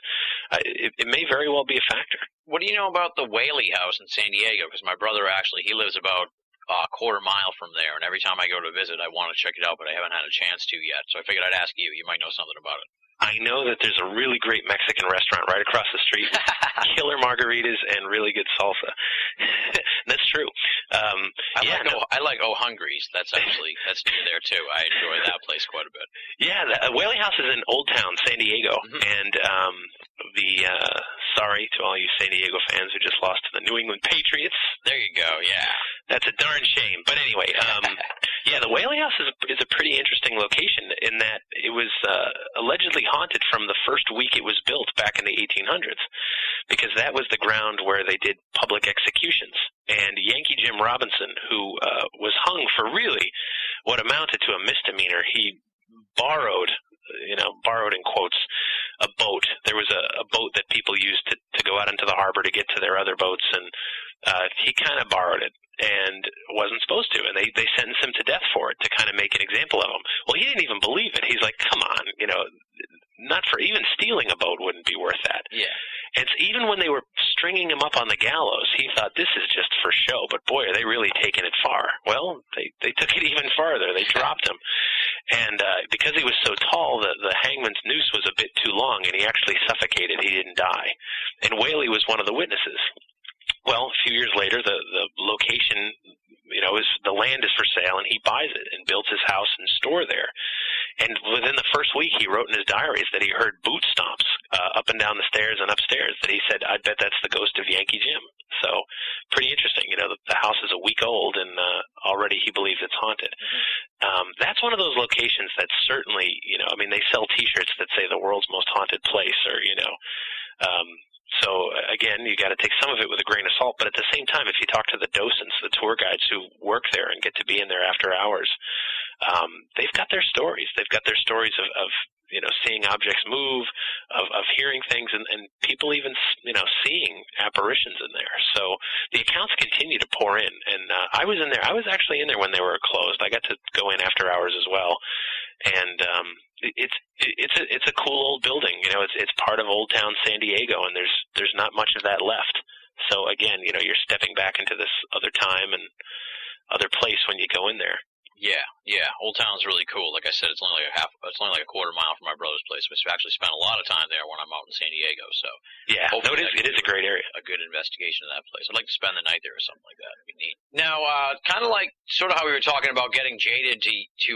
It may very well be a factor. What do you know about the Whaley House in San Diego? Because my brother he lives about a quarter mile from there, and every time I go to visit, I want to check it out, but I haven't had a chance to yet. So I figured I'd ask you. You might know something about it. I know that there's a really great Mexican restaurant right across the street, killer margaritas and really good salsa. That's true. I like Oh Hungry's. That's near there too. I enjoy that place quite a bit. Yeah, the Whaley House is in Old Town, San Diego, and sorry to all you San Diego fans who just lost to the New England Patriots. There you go. Yeah, that's a darn shame. But anyway, yeah, the Whaley House is a pretty interesting location in that it was allegedly haunted from the first week it was built back in the 1800s, because that was the ground where they did public executions. And Yankee Jim Robinson, who was hung for really what amounted to a misdemeanor, he borrowed in quotes, a boat. There was a boat that people used to go out into the harbor to get to their other boats, and he kind of borrowed it. and wasn't supposed to, and they sentenced him to death for it to kind of make an example of him. Well, he didn't even believe it. He's like, come on, not for even stealing a boat wouldn't be worth that. Yeah. And even when they were stringing him up on the gallows, he thought, this is just for show, but boy, are they really taking it far. Well, they took it even farther. They dropped him. And because he was so tall, the hangman's noose was a bit too long, and he actually suffocated. He didn't die. And Whaley was one of the witnesses. Well, a few years later, the location, the land is for sale, and he buys it and builds his house and store there. And within the first week, he wrote in his diaries that he heard boot stomps up and down the stairs and upstairs, that he said, I bet that's the ghost of Yankee Jim. So pretty interesting. The house is a week old, and already he believes it's haunted. Mm-hmm. That's one of those locations that certainly, they sell T-shirts that say the world's most haunted place, or, so, again, you got to take some of it with a grain of salt, but at the same time, if you talk to the docents, the tour guides who work there and get to be in there after hours, they've got their stories. They've got their stories of seeing objects move, of hearing things, and people even, seeing apparitions in there. So the accounts continue to pour in, and I was in there. I was actually in there when they were closed. I got to go in after hours as well, and it's a cool old building. It's part of Old Town San Diego, and there's not much of that left. So again, you're stepping back into this other time and other place when you go in there. Yeah. Old Town's really cool. Like I said, it's only like a quarter mile from my brother's place. We've actually spent a lot of time there when I'm out in San Diego. So yeah, no, it is a great area. A good investigation of that place. I'd like to spend the night there or something like that. It'd be neat. Now, kind of like sort of how we were talking about getting jaded to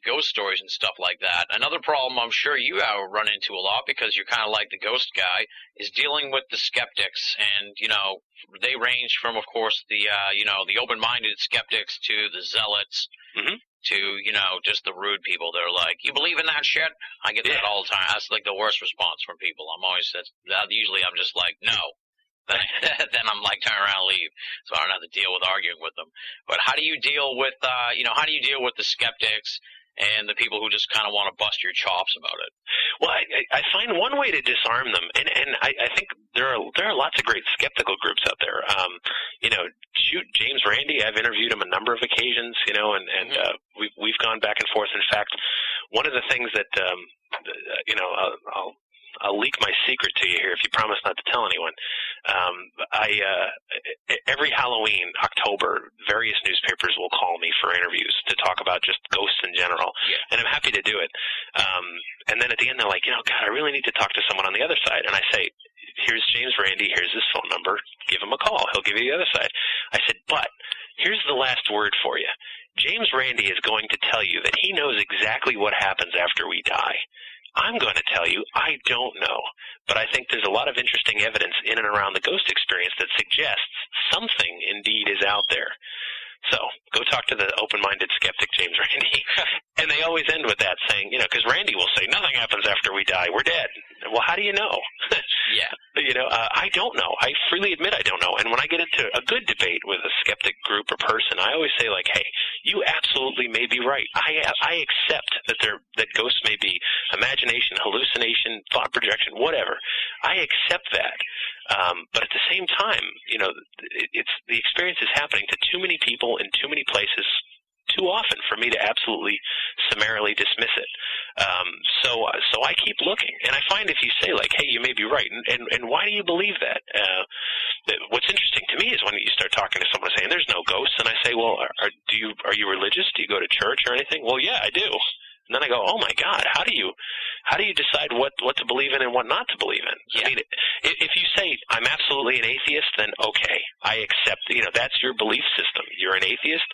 ghost stories and stuff like that. Another problem I'm sure you run into a lot, because you're kind of like the ghost guy, is dealing with the skeptics. And they range from, of course, the open-minded skeptics to the zealots. Mm-hmm. To, just the rude people. They're like, you believe in that shit? I get that all the time. That's like the worst response from people. Usually I'm just like, no. Then I'm like, turn around and leave. So I don't have to deal with arguing with them. But how do you deal with, the skeptics and the people who just kind of want to bust your chops about it? Well, I find one way to disarm them, and I think there are lots of great skeptical groups out there. James Randi, I've interviewed him a number of occasions, and we've gone back and forth. In fact, one of the things that I'll leak my secret to you here if you promise not to tell anyone. Every Halloween, October, various newspapers will call me for interviews to talk about just ghosts in general, and I'm happy to do it. And then at the end, they're like, God, I really need to talk to someone on the other side. And I say, here's James Randi, here's his phone number, give him a call, he'll give you the other side. I said, but here's the last word for you. James Randi is going to tell you that he knows exactly what happens after we die. I'm going to tell you, I don't know, but I think there's a lot of interesting evidence in and around the ghost experience that suggests something indeed is out there. So go talk to the open-minded skeptic, James Randi. And they always end with that saying, because Randi will say, nothing happens after we die. We're dead. Well, how do you know? Yeah. I don't know. I freely admit I don't know. And when I get into a good debate with a skeptic group or person, I always say, like, hey, you absolutely may be right. I accept that ghosts may be imagination, hallucination, thought projection, whatever. I accept that. But at the same time, it's the experience is happening to too many people in too many places too often for me to absolutely summarily dismiss it. So I keep looking, and I find if you say, like, hey, you may be right, and why do you believe that? What's interesting to me is when you start talking to someone saying there's no ghosts, and I say, well, are you religious? Do you go to church or anything? Well, yeah, I do. And then I go, oh my God, how do you decide what to believe in and what not to believe in? Yeah. I mean, if you say I'm absolutely an atheist, then okay, I accept. That's your belief system. You're an atheist,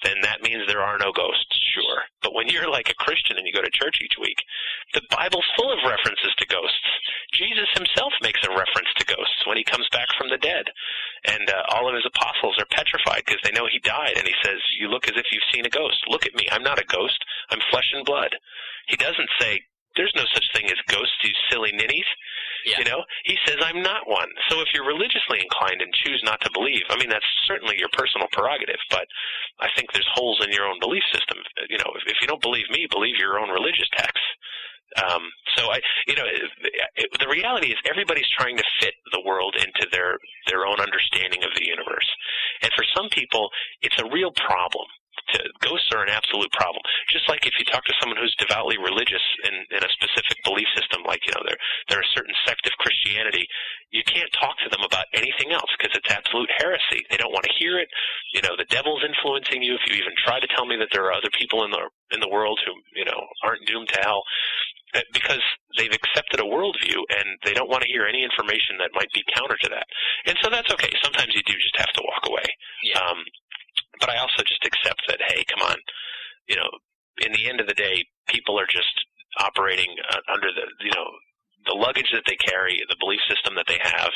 then that means there are no ghosts. Sure, but when you're like a Christian and you go to church each week, the Bible's full of references to ghosts. Jesus himself makes a reference to ghosts when he comes back from the dead, and all of his apostles are petrified because they know he died. And he says, "You look as if you've seen a ghost. Look at me. I'm not a ghost. I'm flesh and blood." He doesn't say, there's no such thing as ghosts, you silly ninnies. Yeah. He says, I'm not one. So if you're religiously inclined and choose not to believe, I mean, that's certainly your personal prerogative, but I think there's holes in your own belief system. If you don't believe me, believe your own religious texts. So the reality is everybody's trying to fit the world into their own understanding of the universe. And for some people, it's a real problem. Ghosts are an absolute problem. Just like if you talk to someone who's devoutly religious in a specific belief system, like, they're a certain sect of Christianity, you can't talk to them about anything else because it's absolute heresy. They don't want to hear it. The devil's influencing you. If you even try to tell me that there are other people in the world who, aren't doomed to hell, because they've accepted a worldview and they don't want to hear any information that might be counter to that. And so that's okay. Sometimes you do just have to walk away. Yeah. But I also just accept that, hey, come on, in the end of the day, people are just operating under the luggage that they carry, the belief system that they have.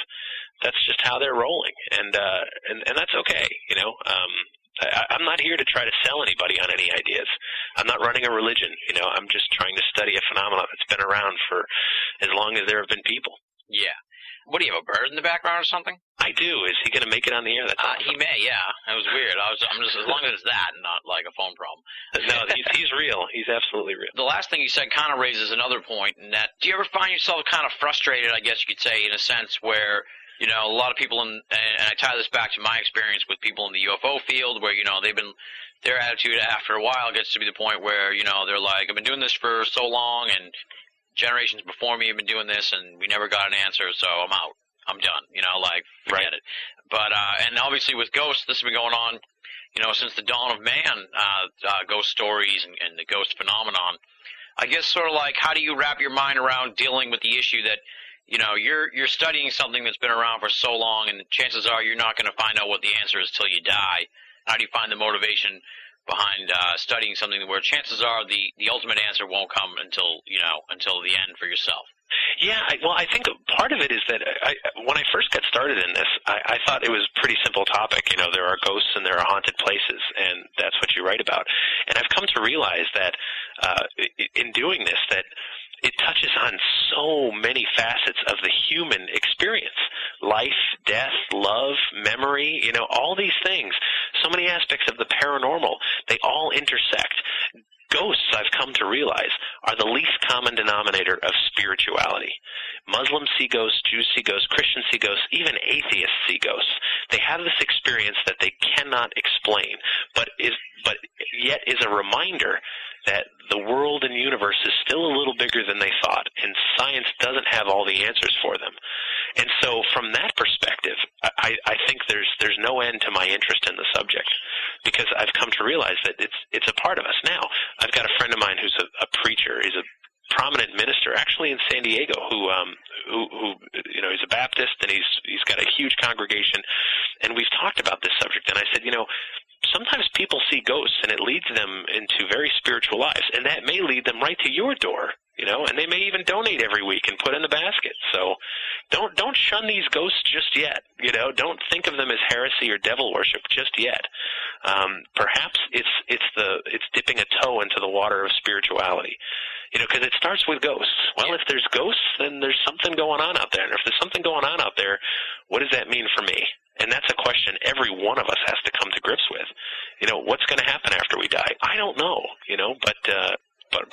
That's just how they're rolling, and that's okay. I'm not here to try to sell anybody on any ideas. I'm not running a religion. I'm just trying to study a phenomenon that's been around for as long as there have been people. Yeah. What, do you have a bird in the background or something? I do. Is he going to make it on the air? That's awesome. He may, yeah. That was weird. I'm just, as long as it's that and not like a phone problem. No, he's real. He's absolutely real. The last thing you said kind of raises another point, in that, do you ever find yourself kind of frustrated, I guess you could say, in a sense where, a lot of people, and I tie this back to my experience with people in the UFO field, where, their attitude after a while gets to be the point where, they're like, I've been doing this for so long, and generations before me have been doing this, and we never got an answer, so I'm out. I'm done. Forget it. But and obviously with ghosts, this has been going on, since the dawn of man. Ghost stories and the ghost phenomenon. I guess sort of like, how do you wrap your mind around dealing with the issue that you're studying something that's been around for so long, and chances are you're not going to find out what the answer is till you die. How do you find the motivation behind studying something where chances are the ultimate answer won't come until the end for yourself? Yeah, I think part of it is that when I first got started in this, I thought it was a pretty simple topic. There are ghosts and there are haunted places, and that's what you write about. And I've come to realize that in doing this, that it touches on so many facets of the human experience. Life, death, love, memory, all these things. So many aspects of the paranormal, they all intersect. Ghosts, I've come to realize, are the least common denominator of spirituality. Muslims see ghosts, Jews see ghosts, Christians see ghosts, even atheists see ghosts. They have this experience that they cannot explain, but yet is a reminder that the world and universe is still a little bigger than they thought, and science doesn't have all the answers for them. And so from that perspective, I think there's no end to my interest in the subject, because I've come to realize that it's a part of us. Now, I've got a friend of mine who's a preacher. He's a prominent minister, actually in San Diego, who he's a Baptist, and he's got a huge congregation, and we've talked about this subject. And I said, sometimes people see ghosts, and it leads them into very spiritual lives, and that may lead them right to your door, and they may even donate every week and put in the basket. So don't shun these ghosts just yet. Don't think of them as heresy or devil worship just yet. Perhaps it's dipping a toe into the water of spirituality. Because it starts with ghosts. Well, if there's ghosts, then there's something going on out there. And if there's something going on out there, what does that mean for me? And that's a question every one of us has to come to grips with. What's going to happen after we die? I don't know, but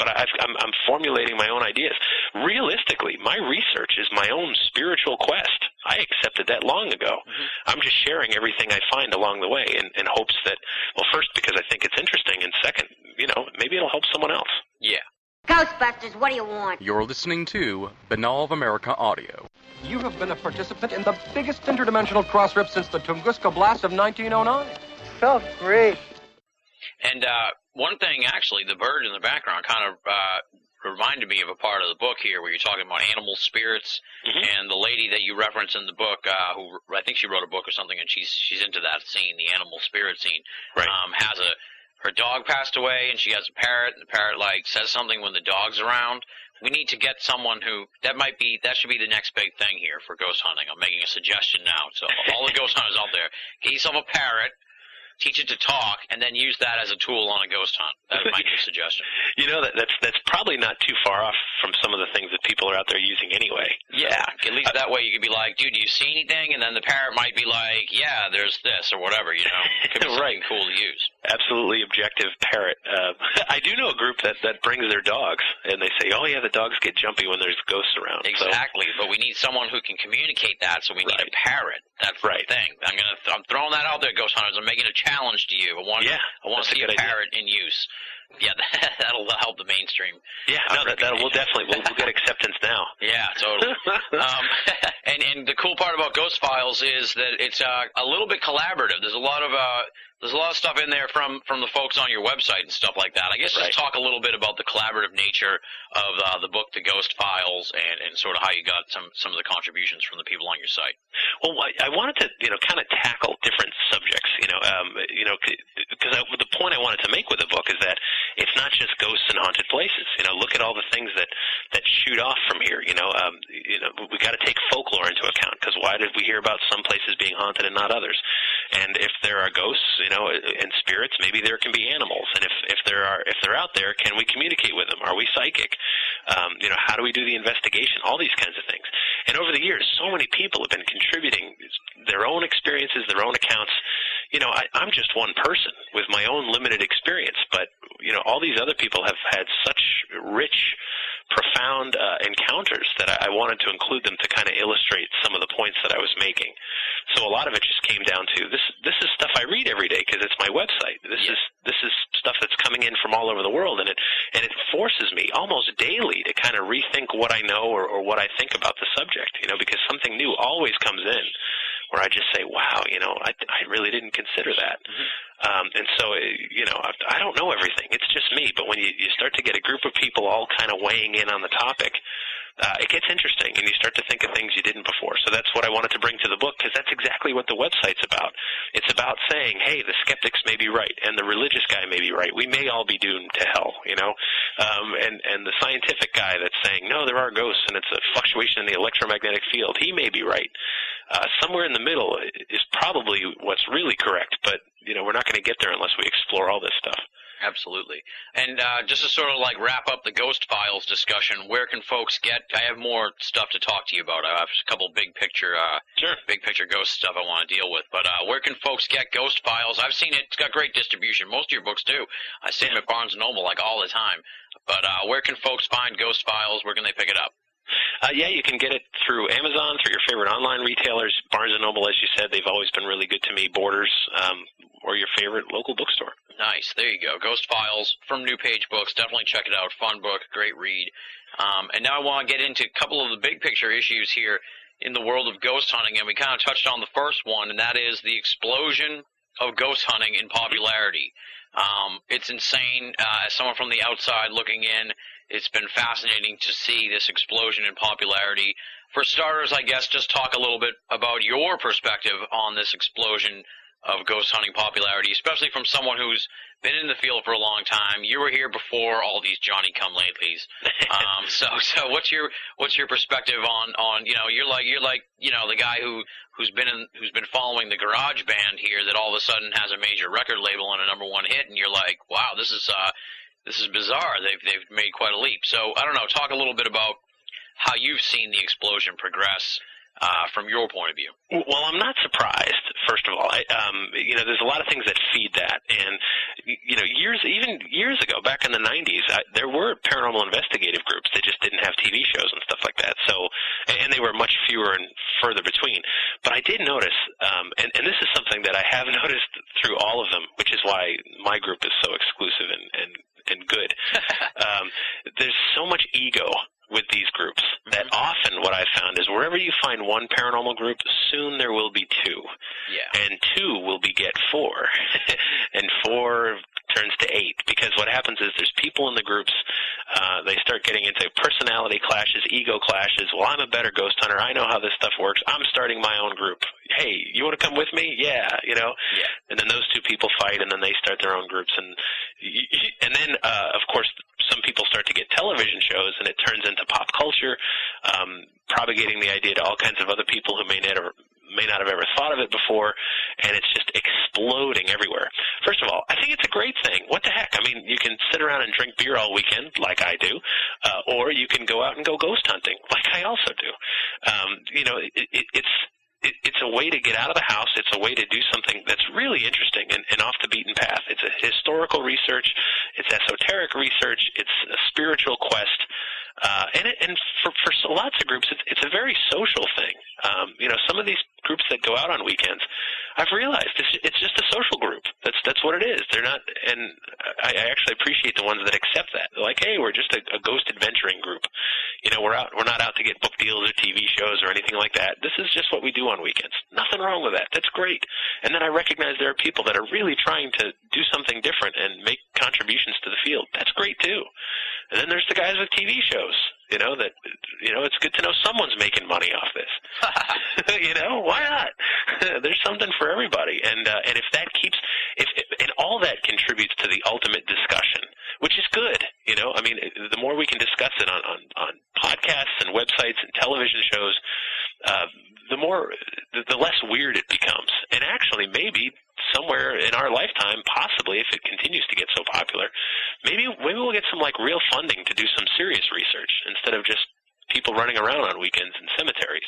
I'm formulating my own ideas. Realistically, my research is my own spiritual quest. I accepted that long ago. Mm-hmm. I'm just sharing everything I find along the way in hopes that, well, first, because I think it's interesting, and second, maybe it'll help someone else. Yeah. Ghostbusters, what do you want? You're listening to Banal of America Audio. You have been a participant in the biggest interdimensional cross-rip since the Tunguska blast of 1909. Felt great. And one thing, actually, the bird in the background kind of reminded me of a part of the book here where you're talking about animal spirits. Mm-hmm. And the lady that you reference in the book, who I think she wrote a book or something, and she's into that scene, the animal spirit scene, right. Her dog passed away, and she has a parrot, and the parrot, says something when the dog's around. We need to get someone that should be the next big thing here for ghost hunting. I'm making a suggestion now. So all the ghost hunters out there, get yourself a parrot, teach it to talk, and then use that as a tool on a ghost hunt. That's my new suggestion. That's probably not too far off from some of the things that people are out there using anyway. Yeah, at least that way you could be like, dude, do you see anything? And then the parrot might be like, yeah, there's this or whatever, you know. It could be something cool to use. Absolutely objective parrot. I do know a group that brings their dogs, and they say, oh, yeah, the dogs get jumpy when there's ghosts around. Exactly, but we need someone who can communicate that, so we need a parrot. That's the thing. I'm throwing that out there, ghost hunters. I'm making a challenge to you. I want to see a parrot in use. Yeah, that'll help the mainstream. Yeah, we'll get acceptance now. Yeah, totally. And the cool part about Ghost Files is that it's a little bit collaborative. There's a lot of stuff in there from the folks on your website and stuff like that. I guess just talk a little bit about the collaborative nature of the book, The Ghost Files, and sort of how you got some of the contributions from the people on your site. Well, I wanted to kind of tackle different subjects, because the point I wanted to make with the book is that it's not just ghosts and haunted places. Look at all the things that shoot off from here. We got to take folklore into account, because why did we hear about some places being haunted and not others? And if there are ghosts, and spirits, maybe there can be animals. And if they're out there, can we communicate with them? Are we psychic? How do we do the investigation? All these kinds of things. And over the years, so many people have been contributing their own experiences, their own accounts. I'm just one person with my own limited experience, but all these other people have had such rich, profound encounters that I wanted to include them to kind of illustrate some of the points that I was making. So a lot of it just came down to this is stuff I read every day because it's my website. This is stuff that's coming in from all over the world, and it forces me almost daily to kind of rethink what I know or what I think about the subject, because something new always comes in where I just say, wow, I really didn't consider that. Mm-hmm. And so, I don't know everything. It's just me. But when you start to get a group of people all kind of weighing in on the topic, it gets interesting, and you start to think of things you didn't before. So that's what I wanted to bring to the book, because that's exactly what the website's about. It's about saying, hey, the skeptics may be right, and the religious guy may be right. We may all be doomed to hell, and the scientific guy that's saying, no, there are ghosts, and it's a fluctuation in the electromagnetic field, he may be right. Somewhere in the middle is probably what's really correct, but, we're not going to get there unless we explore all this stuff. Absolutely. And just to sort of wrap up the Ghost Files discussion, where can folks I have more stuff to talk to you about. I have a couple big picture ghost stuff I want to deal with. But where can folks get Ghost Files? I've seen it. It's got great distribution. Most of your books do. I see them at Barnes & Noble all the time. But where can folks find Ghost Files? Where can they pick it up? You can get it through Amazon, through your favorite online retailers. Barnes & Noble, as you said, they've always been really good to me. Borders, or your favorite local bookstore. Nice. There you go. Ghost Files from New Page Books. Definitely check it out. Fun book. Great read. And now I want to get into a couple of the big picture issues here in the world of ghost hunting. And we kind of touched on the first one, and that is the explosion of ghost hunting in popularity. It's insane. As someone from the outside looking in, it's been fascinating to see this explosion in popularity. For starters, I guess, just talk a little bit about your perspective on this explosion of ghost hunting popularity, especially from someone who's been in the field for a long time. You were here before all these Johnny-come-latelys. So what's your perspective on you're like the guy who's been following the garage band here that all of a sudden has a major record label and a #1 hit, and you're like, wow, this is bizarre. They've made quite a leap. So I don't know. Talk a little bit about how you've seen the explosion progress from your point of view. Well, I'm not surprised. First of all, there's a lot of things that feed that, and years ago, back in the '90s, there were paranormal investigative groups. They just didn't have TV shows and stuff like that. So, and they were much fewer and further between. But I did notice, and this is something that I have noticed through all of them, which is why my group is so exclusive and good. There's so much ego with these groups that often what I've found is wherever you find one paranormal group, soon there will be two. Yeah. And two will beget four. And four turns to 8, because what happens is there's people in the groups, they start getting into personality clashes, ego clashes. Well, I'm a better ghost hunter. I know how this stuff works. I'm starting my own group. Hey, you want to come with me? Yeah, Yeah. And then those two people fight, and then they start their own groups. And then, of course, some people start to get television shows, and it turns into pop culture, propagating the idea to all kinds of other people who may may not have ever thought of it before, and it's just exploding everywhere. First of all, I think it's a great thing. What the heck? I mean, you can sit around and drink beer all weekend, like I do, or you can go out and go ghost hunting, like I also do. It's a way to get out of the house. It's a way to do something that's really interesting and off the beaten path. It's a historical research. It's esoteric research. It's a spiritual quest. And for lots of groups, it's a very social thing. Some of these groups that go out on weekends, I've realized it's just a social group. That's what it is. They're not, and I actually appreciate the ones that accept that. They're like, hey, we're just a ghost adventuring group. We're not out to get book deals or TV shows or anything like that. This is just what we do on weekends. Nothing wrong with that. That's great. And then I recognize there are people that are really trying to do something different and make contributions to the field. That's great too. And then there's the guys with TV shows. It's good to know someone's making money off this. Why not? There's something for everybody, and if that keeps, and all that contributes to the ultimate discussion, which is good. The more we can discuss it on podcasts and websites and television shows, the less weird it becomes. And actually, maybe somewhere in our lifetime, possibly if it continues to get so popular, maybe we'll get some real funding to do some serious research instead of just people running around on weekends in cemeteries.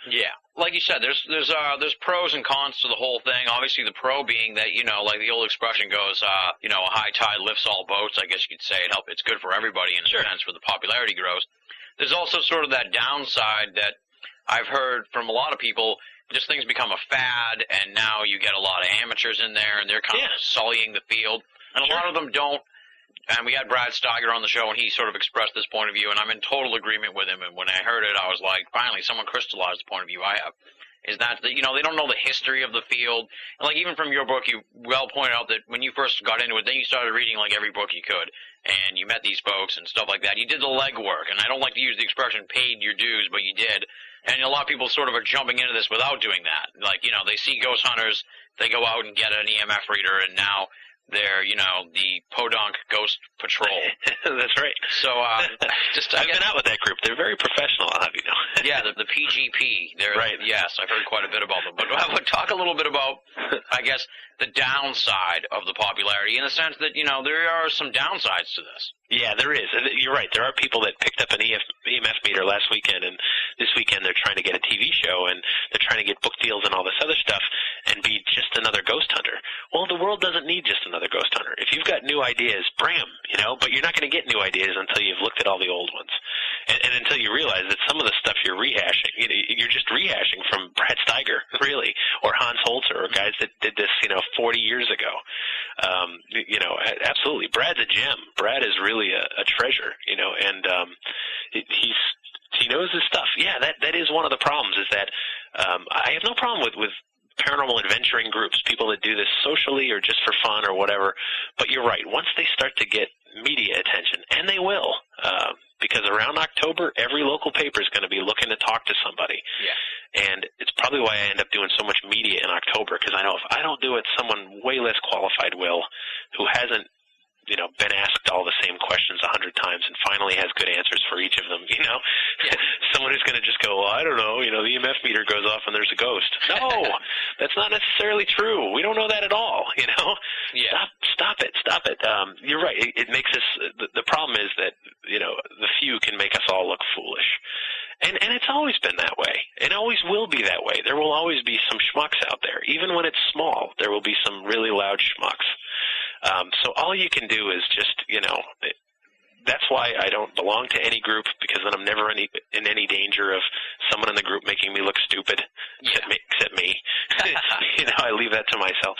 Yeah, like you said, there's pros and cons to the whole thing. Obviously, the pro being that like the old expression goes, a high tide lifts all boats. I guess you could say it's good for everybody in a sense where the popularity grows. There's also sort of that downside that I've heard from a lot of people. Just things become a fad, and now you get a lot of amateurs in there, and they're kind of sullying the field. And a lot of them don't. And we had Brad Steiger on the show, and he sort of expressed this point of view, and I'm in total agreement with him. And when I heard it, I was like, finally, someone crystallized the point of view I have. Is that, they don't know the history of the field. And, even from your book, you well pointed out that when you first got into it, then you started reading, every book you could. And you met these folks and stuff like that. You did the legwork. And I don't like to use the expression paid your dues, but you did. And a lot of people sort of are jumping into this without doing that. They see ghost hunters, they go out and get an EMF reader, and now they're, the Podunk Ghost Patrol. That's right. So, I've been out with that group. They're very professional, I'll have you know. Yeah, the PGP. They're, right. Yes, I've heard quite a bit about them. But I would talk a little bit about, I guess, the downside of the popularity in the sense that, there are some downsides to this. Yeah, there is. You're right. There are people that picked up an EMF meter last weekend, and this weekend they're trying to get a TV show, and they're trying to get book deals and all this other stuff, and be just another ghost hunter. Well, the world doesn't need just another ghost hunter. If you've got new ideas, bring them, but you're not going to get new ideas until you've looked at all the old ones. And until you realize that some of the stuff you're rehashing, you're just rehashing from Brad Steiger, really, or Hans Holzer, or guys that did this, 40 years ago. Absolutely. Brad's a gem. Brad is really a treasure, and he knows his stuff. Yeah, that is one of the problems, is that I have no problem with paranormal adventuring groups, people that do this socially or just for fun or whatever. But you're right. Once they start to get media attention, and they will, because around October, every local paper is going to be looking to talk to somebody. Yeah. And it's probably why I end up doing so much media in October, because I know if I don't do it, someone way less qualified will, who hasn't been asked all the same questions 100 times and finally has good answers for each of them, Yeah. Someone who's going to just go, well, I don't know, the EMF meter goes off and there's a ghost. No, that's not necessarily true. We don't know that at all, Yeah. Stop it. You're right. It makes us, the problem is that, the few can make us all look foolish. And it's always been that way. It always will be that way. There will always be some schmucks out there. Even when it's small, there will be some really loud schmucks. So all you can do is just, that's why I don't belong to any group, because then I'm never in any danger of someone in the group making me look stupid, except me. I leave that to myself.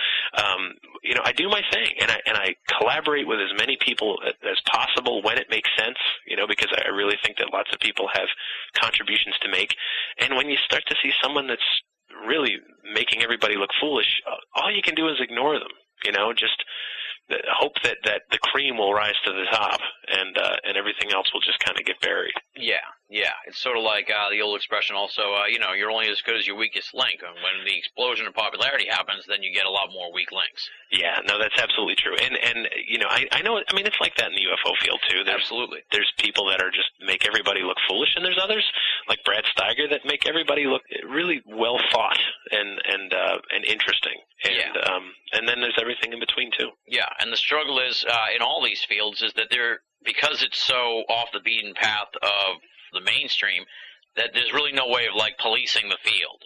I do my thing, and I collaborate with as many people as possible when it makes sense, because I really think that lots of people have contributions to make. And when you start to see someone that's really making everybody look foolish, all you can do is ignore them, just hope that the cream will rise to the top, and everything else will just kind of get buried. Yeah. It's sort of like the old expression also, you're only as good as your weakest link. And when the explosion of popularity happens, then you get a lot more weak links. Yeah, no, that's absolutely true. And I know, it's like that in the UFO field, too. Absolutely. There's people that are just make everybody look foolish, and there's others like Brad Steiger that make everybody look really well thought and interesting. And then there's everything in between too. Yeah, and the struggle is in all these fields is that because it's so off the beaten path of the mainstream, that there's really no way of like policing the field.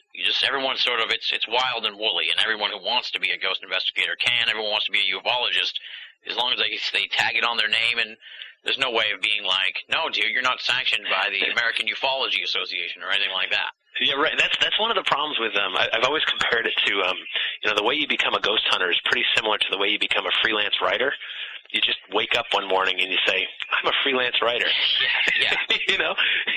Everyone's sort of it's wild and woolly, and everyone who wants to be a ghost investigator can. Everyone wants to be a ufologist, as long as they tag it on their name. And there's no way of being like, no, dear, you're not sanctioned by the American Ufology Association or anything like that. Yeah, right. That's one of the problems with I've always compared it to the way you become a ghost hunter is pretty similar to the way you become a freelance writer. You just wake up one morning and you say, I'm a freelance writer. Yeah.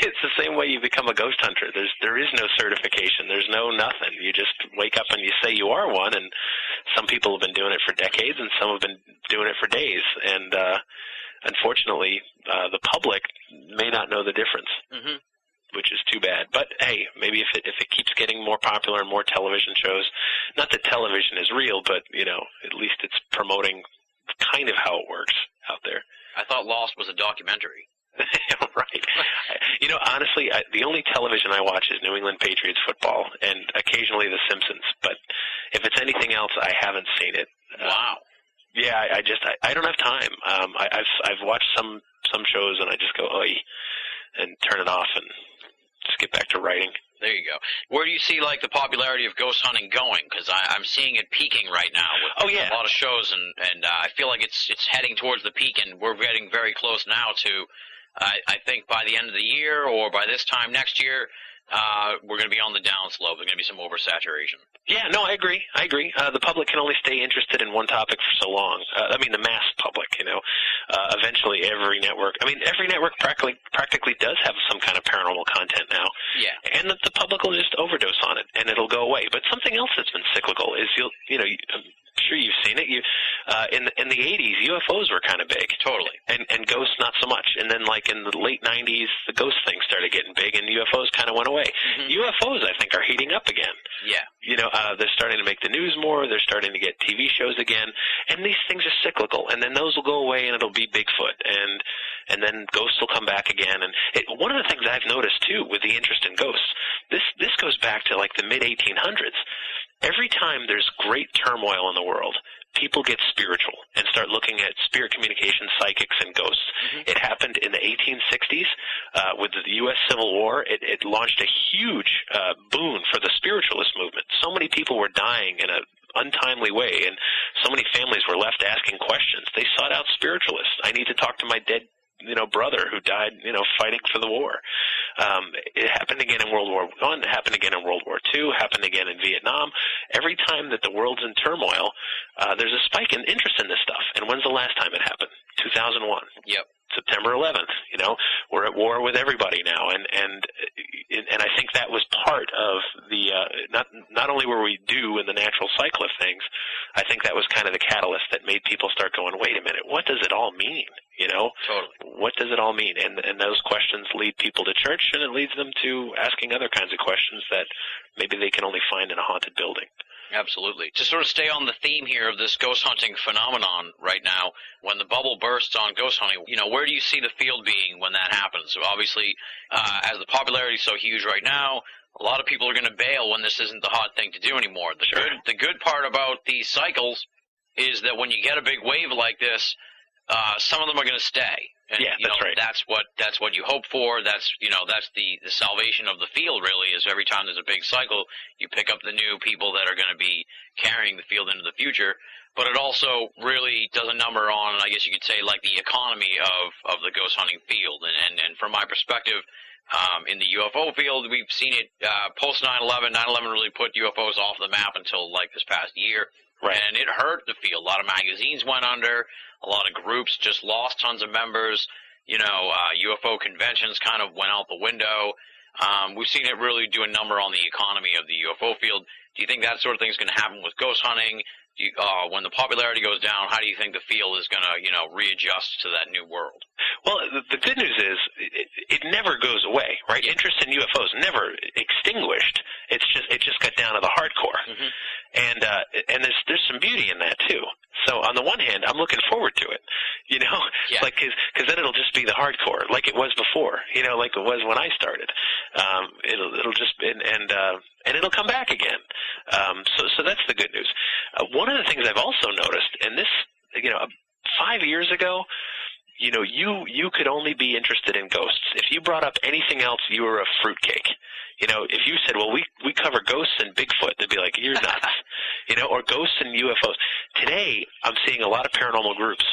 It's the same way you become a ghost hunter. There is no certification. There's no nothing. You just wake up and you say you are one, and some people have been doing it for decades and some have been doing it for days. And unfortunately, the public may not know the difference. Mm-hmm. Which is too bad. But hey, maybe if it keeps getting more popular and more television shows, not that television is real, but at least it's promoting kind of how it works out there. I thought Lost was a documentary. Right. Honestly, the only television I watch is New England Patriots football and occasionally The Simpsons. But if it's anything else, I haven't seen it. Wow. Yeah, I don't have time. I've watched some shows and I just go, oy, and turn it off and just get back to writing. There you go. Where do you see like the popularity of ghost hunting going? Because I'm seeing it peaking right now with a lot of shows, and I feel like it's heading towards the peak, and we're getting very close now to. I think by the end of the year or by this time next year, we're going to be on the downslope. There's going to be some oversaturation. Yeah, no, I agree. The public can only stay interested in one topic for so long. The mass public, eventually every network practically does have some kind of paranormal content now. Yeah. And the public will just overdose on it, and it'll go away. But something else that's been cyclical is, I'm sure you've seen it. In the 80s, UFOs were kind of big. Totally. And ghosts not so much. And then like in the late 90s, the ghost thing started getting big, and UFOs kind of went away. Mm-hmm. UFOs, I think, are heating up again. Yeah. They're starting to make the news more. They're starting to get TV shows again. And these things are cyclical. And then those will go away, and it'll be Bigfoot. And then ghosts will come back again. And one of the things I've noticed, too, with the interest in ghosts, this goes back to like the mid-1800s. Every time there's great turmoil in the world, people get spiritual and start looking at spirit communication, psychics, and ghosts. Mm-hmm. It happened in the 1860s with the U.S. Civil War. It launched a huge boon for the spiritualist movement. So many people were dying in an untimely way, and so many families were left asking questions. They sought out spiritualists. I need to talk to my dead brother who died, fighting for the war. It happened again in World War I, happened again in World War II, happened again in Vietnam. Every time that the world's in turmoil, there's a spike in interest in this stuff. And when's the last time it happened? 2001. Yep. September 11th. We're at war with everybody now, and I think that was part of the not only were we due in the natural cycle of things, I think that was kind of the catalyst that made people start going, wait a minute, what does it all mean? Totally. What does it all mean? And those questions lead people to church, and it leads them to asking other kinds of questions that maybe they can only find in a haunted building. Absolutely. To sort of stay on the theme here of this ghost hunting phenomenon right now, when the bubble bursts on ghost hunting, where do you see the field being when that happens? So obviously, as the popularity is so huge right now, a lot of people are going to bail when this isn't the hot thing to do anymore. The good part about these cycles is that when you get a big wave like this, some of them are going to stay. And, that's right. That's what you hope for. That's the salvation of the field, really, is every time there's a big cycle, you pick up the new people that are going to be carrying the field into the future. But it also really does a number on, I guess you could say, like the economy of the ghost hunting field. And from my perspective, in the UFO field, we've seen it post 9/11. 9/11 really put UFOs off the map until like this past year. Right. And it hurt the field. A lot of magazines went under. A lot of groups just lost tons of members. UFO conventions kind of went out the window. We've seen it really do a number on the economy of the UFO field. Do you think that sort of thing is going to happen with ghost hunting? When the popularity goes down, how do you think the field is going to, readjust to that new world? Well, the good news is it never goes away, right? Interest in UFOs never extinguished. It just got down to the hardcore. Mm-hmm. And there's some beauty in that too. So on the one hand, I'm looking forward to it, like because then it'll just be the hardcore, like it was before, like it was when I started. It'll just and it'll come back again. So that's the good news. One of the things I've also noticed, and this, 5 years ago, you could only be interested in ghosts. If you brought up anything else, you were a fruitcake. If you said, well, we cover ghosts and Bigfoot, they'd be like, you're nuts. Or ghosts and UFOs. Today, I'm seeing a lot of paranormal groups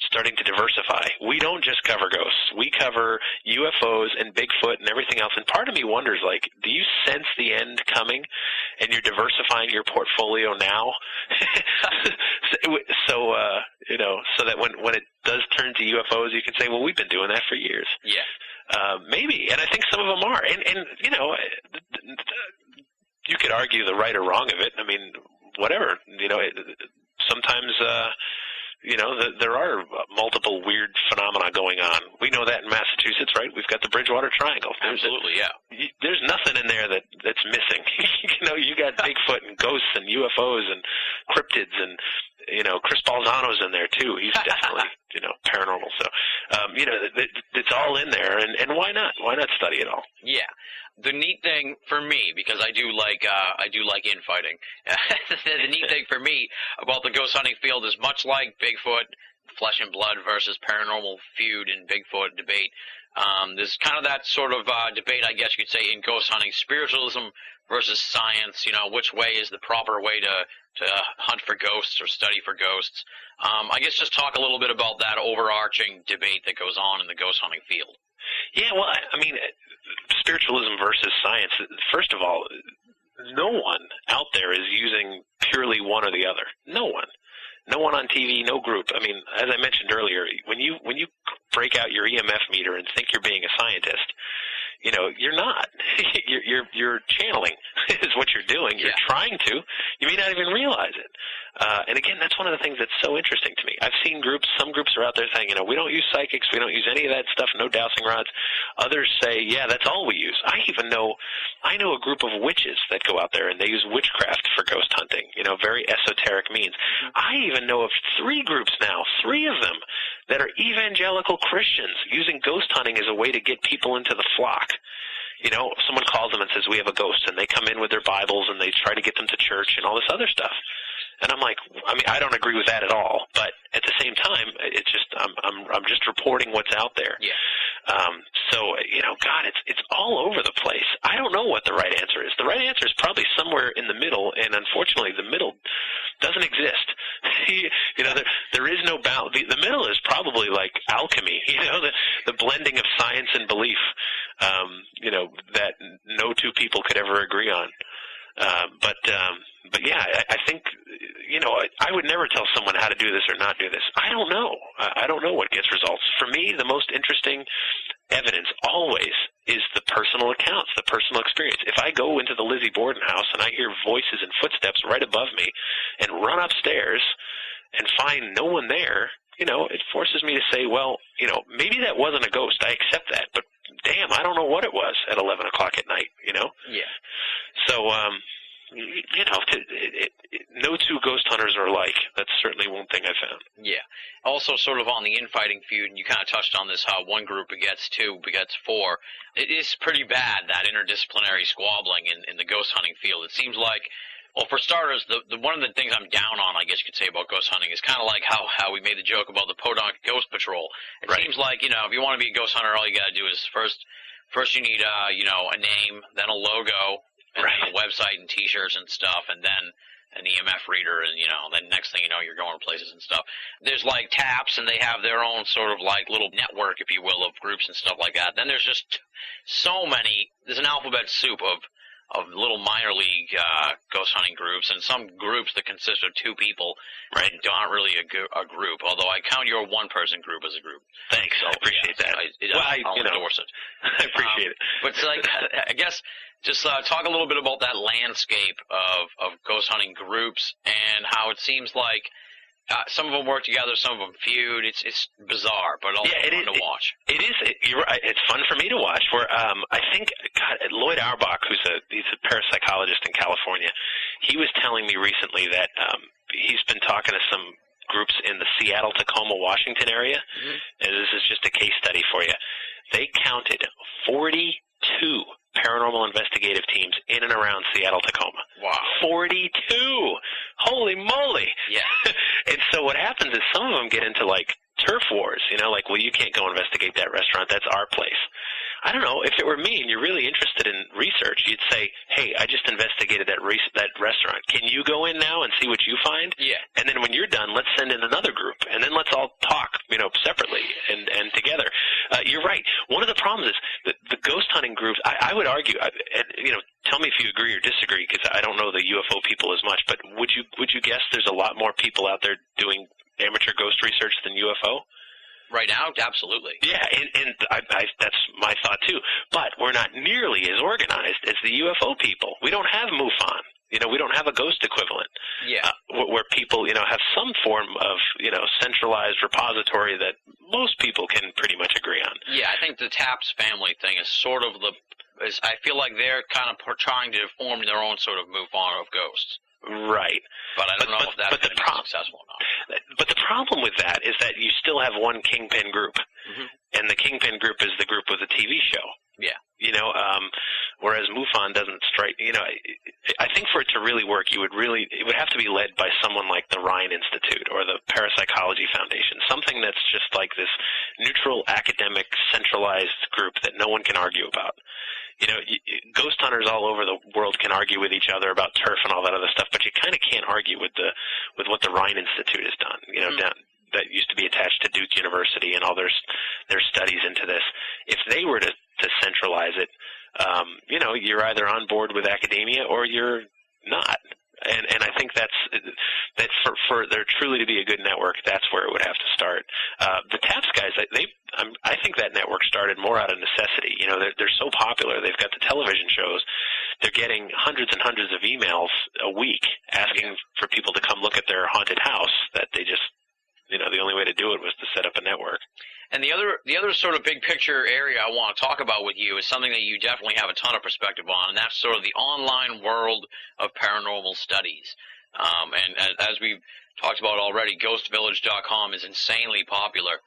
starting to diversify. We don't just cover ghosts. We cover UFOs and Bigfoot and everything else. And part of me wonders, like, do you sense the end coming and you're diversifying your portfolio now? So that when it does turn to UFOs, you can say, well, we've been doing that for years. Yeah. Maybe, and I think some of them are. And you could argue the right or wrong of it. I mean, whatever. Sometimes, there are multiple weird phenomena going on. We know that in Massachusetts, right? We've got the Bridgewater Triangle. Absolutely, yeah. There's nothing in there that's missing. You got Bigfoot and ghosts and UFOs and cryptids and, Chris Balzano's in there too. He's definitely, paranormal. So, it's all in there, and why not? Why not study it all? Yeah. The neat thing for me, because I do like infighting, the neat thing for me about the ghost hunting field is much like Bigfoot, flesh and blood versus paranormal feud and Bigfoot debate. There's kind of that sort of debate, I guess you could say, in ghost hunting, spiritualism versus science. Which way is the proper way to hunt for ghosts or study for ghosts? I guess just talk a little bit about that overarching debate that goes on in the ghost hunting field. Yeah, well, I mean, spiritualism versus science, first of all, no one out there is using purely one or the other. No one. No one on TV, no group. I mean, as I mentioned earlier, when you break out your EMF meter and think you're being a scientist, you're not. You're channeling is what you're doing. You're trying to. You may not even realize it. And again, that's one of the things that's so interesting to me. I've seen some groups are out there saying, we don't use psychics, we don't use any of that stuff, no dowsing rods. Others say, yeah, that's all we use. I know a group of witches that go out there and they use witchcraft for ghost hunting, very esoteric means. I even know of 3 groups now, 3 of them, that are evangelical Christians using ghost hunting as a way to get people into the flock. Someone calls them and says, we have a ghost, and they come in with their Bibles and they try to get them to church and all this other stuff. And I'm like, I don't agree with that at all, but at the same time, it's just, I'm just reporting what's out there. Yeah. God, it's all over the place. I don't know what the right answer is. The right answer is probably somewhere in the middle, and unfortunately, the middle doesn't exist. There is no balance. The middle is probably like alchemy, the blending of science and belief, that no two people could ever agree on. But yeah, I think, I would never tell someone how to do this or not do this. I don't know. I don't know what gets results. For me, the most interesting evidence always is the personal accounts, the personal experience. If I go into the Lizzie Borden house and I hear voices and footsteps right above me and run upstairs and find no one there, it forces me to say, well, maybe that wasn't a ghost. I accept that. But damn, I don't know what it was at 11 o'clock at night, Yeah. So, no two ghost hunters are alike. That's certainly one thing I found. Yeah. Also, sort of on the infighting feud, and you kind of touched on this, how one group begets 2, begets 4. It is pretty bad, that interdisciplinary squabbling in the ghost hunting field. It seems like, well, for starters, the one of the things I'm down on, I guess you could say, about ghost hunting is kind of like how we made the joke about the Podunk Ghost Patrol. It seems like, if you want to be a ghost hunter, all you got to do is first you need, a name, then a logo, and then a website and T-shirts and stuff, and then an EMF reader, and, then next thing you know, you're going places and stuff. There's, like, taps, and they have their own sort of, like, little network, if you will, of groups and stuff like that. Then there's just so many. There's an alphabet soup of little minor league ghost hunting groups, and some groups that consist of 2 people aren't really a group, although I count your one-person group as a group. Thanks. So, I appreciate that. I'll endorse it. I appreciate it. But it's like, I guess, just talk a little bit about that landscape of ghost hunting groups and how it seems like some of them work together, some of them feud. It's bizarre, but also fun to watch. It is. You're right. It's fun for me to watch. Where I think Lloyd Auerbach, he's a parapsychologist in California, he was telling me recently that he's been talking to some groups in the Seattle, Tacoma, Washington area, and this is just a case study for you. They counted 42 paranormal investigative teams in and around Seattle, Tacoma. Wow. 42! Holy moly! Yeah. And so what happens is some of them get into, like, turf wars, you know, like, well, you can't go investigate that restaurant. That's our place. I don't know. If it were me and you're really interested in research, you'd say, hey, I just investigated that restaurant. Can you go in now and see what you find? Yeah. And then when you're done, let's send in another group, and then let's all talk, you know, separately and together. You're right. One of the problems is the ghost hunting groups, I would argue, and, you know, tell me if you agree or disagree, because I don't know the UFO people as much, but would you guess there's a lot more people out there doing amateur ghost research than UFO? Right now, absolutely. Yeah, and that's my thought too. But we're not nearly as organized as the UFO people. We don't have MUFON. You know, we don't have a ghost equivalent. Yeah. Where people, you know, have some form of, you know, centralized repository that most people can pretty much agree on. Yeah, I think the Taps family thing is sort of I feel like they're kind of trying to form their own sort of MUFON of ghosts. Right. But I don't know if that's going to be successful or not. But the problem with that is that you still have one kingpin group, and the kingpin group is the group with the TV show. Yeah. You know, whereas MUFON doesn't strike. You know, I think for it to really work, it would have to be led by someone like the Rhine Institute or the Parapsychology Foundation, something that's just like this neutral, academic, centralized group that no one can argue about. You know, ghost hunters all over the world can argue with each other about turf and all that other stuff, but you kind of can't argue with what the Rhine Institute has done. You know, that used to be attached to Duke University and all their studies into this. If they were to centralize it, you know, you're either on board with academia or you're not. And I think that for there truly to be a good network, that's where it would have to start. The TAPS guys, I think that network started more out of necessity. You know, they're so popular. They've got the television shows. They're getting hundreds and hundreds of emails a week asking for people to come look at their haunted house that they just, you know, the only way to do it was to set up a network. And the other sort of big picture area I want to talk about with you is something that you definitely have a ton of perspective on, and that's sort of the online world of paranormal studies. And as we've talked about already, ghostvillage.com is insanely popular.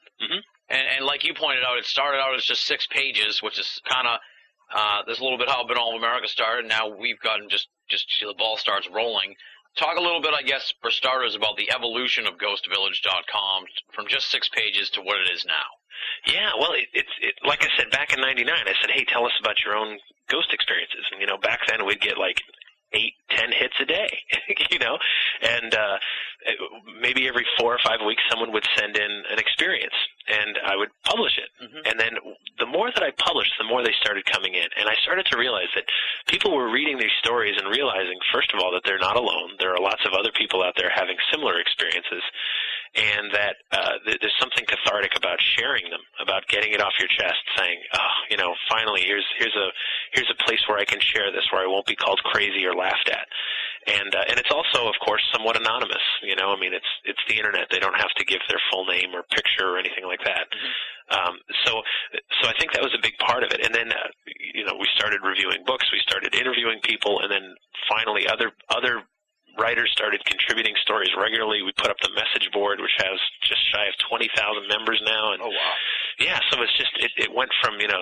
And like you pointed out, it started out as just 6 pages, which is kind of this a little bit how All of America started. Now we've gotten just the ball starts rolling. Talk a little bit, I guess, for starters, about the evolution of ghostvillage.com from just 6 pages to what it is now. Yeah, well, it like I said, back in '99, I said, hey, tell us about your own ghost experiences. And, you know, back then we'd get like 8-10 hits a day, you know, and maybe every 4 or 5 weeks someone would send in an experience, and I would publish it. And then the more that I published, the more they started coming in, and I started to realize that people were reading these stories and realizing, first of all, that they're not alone. There are lots of other people out there having similar experiences, and that there's something cathartic about sharing them, about getting it off your chest, saying, oh, you know, finally, here's a place where I can share this, where I won't be called crazy or laughed at. And it's also, of course, somewhat anonymous. You know, I mean, it's the internet. They don't have to give their full name or picture or anything like that. So I think that was a big part of it. And then, you know, we started reviewing books, we started interviewing people, and then finally other writers started contributing stories regularly. We put up the message board, which has just shy of 20,000 members now. And oh, wow. Yeah, so it's just it went from, you know,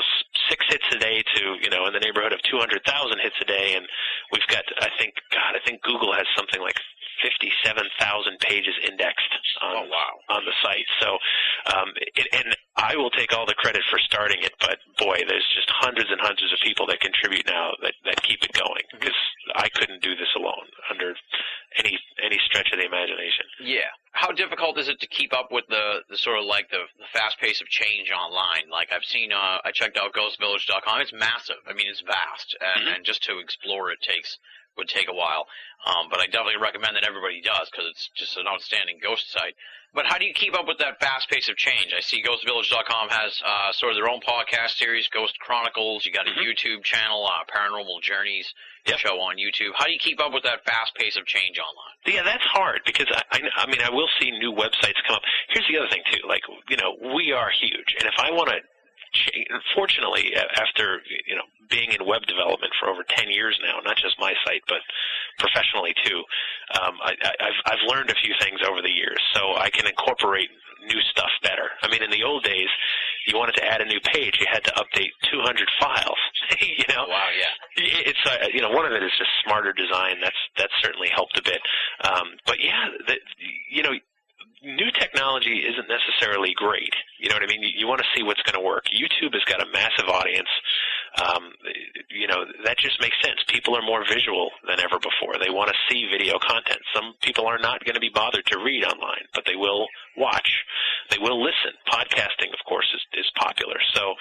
6 hits a day to, you know, in the neighborhood of 200,000 hits a day, and we've got, I think Google has something like 57,000 pages indexed on the site. So, and I will take all the credit for starting it, but boy, there's just hundreds and hundreds of people that contribute now that keep it going, because I couldn't do this alone under any stretch of the imagination. Yeah. How difficult is it to keep up with the sort of like the fast pace of change online? Like I've seen, I checked out ghostvillage.com. It's massive. I mean, it's vast, and just to explore it would take a while. But I definitely recommend that everybody does, because it's just an outstanding ghost site. But how do you keep up with that fast pace of change? I see ghostvillage.com has sort of their own podcast series, Ghost Chronicles. You got a YouTube channel, Paranormal Journeys show on YouTube. How do you keep up with that fast pace of change online? Yeah, that's hard, because I mean, I will see new websites come up. Here's the other thing too, like, you know, we are huge, and if I want to fortunately, after being in web development for over 10 years now, not just my site but professionally too, I've learned a few things over the years, so I can incorporate new stuff better. I mean, in the old days, you wanted to add a new page, you had to update 200 files. Wow, yeah. It's one of it is just smarter design. That's certainly helped a bit. But yeah, new technology isn't necessarily great. You know what I mean? You want to see what's going to work. YouTube has got a massive audience. That just makes sense. People are more visual than ever before. They want to see video content. Some people are not going to be bothered to read online, but they will watch. They will listen. Podcasting, of course, is popular. So,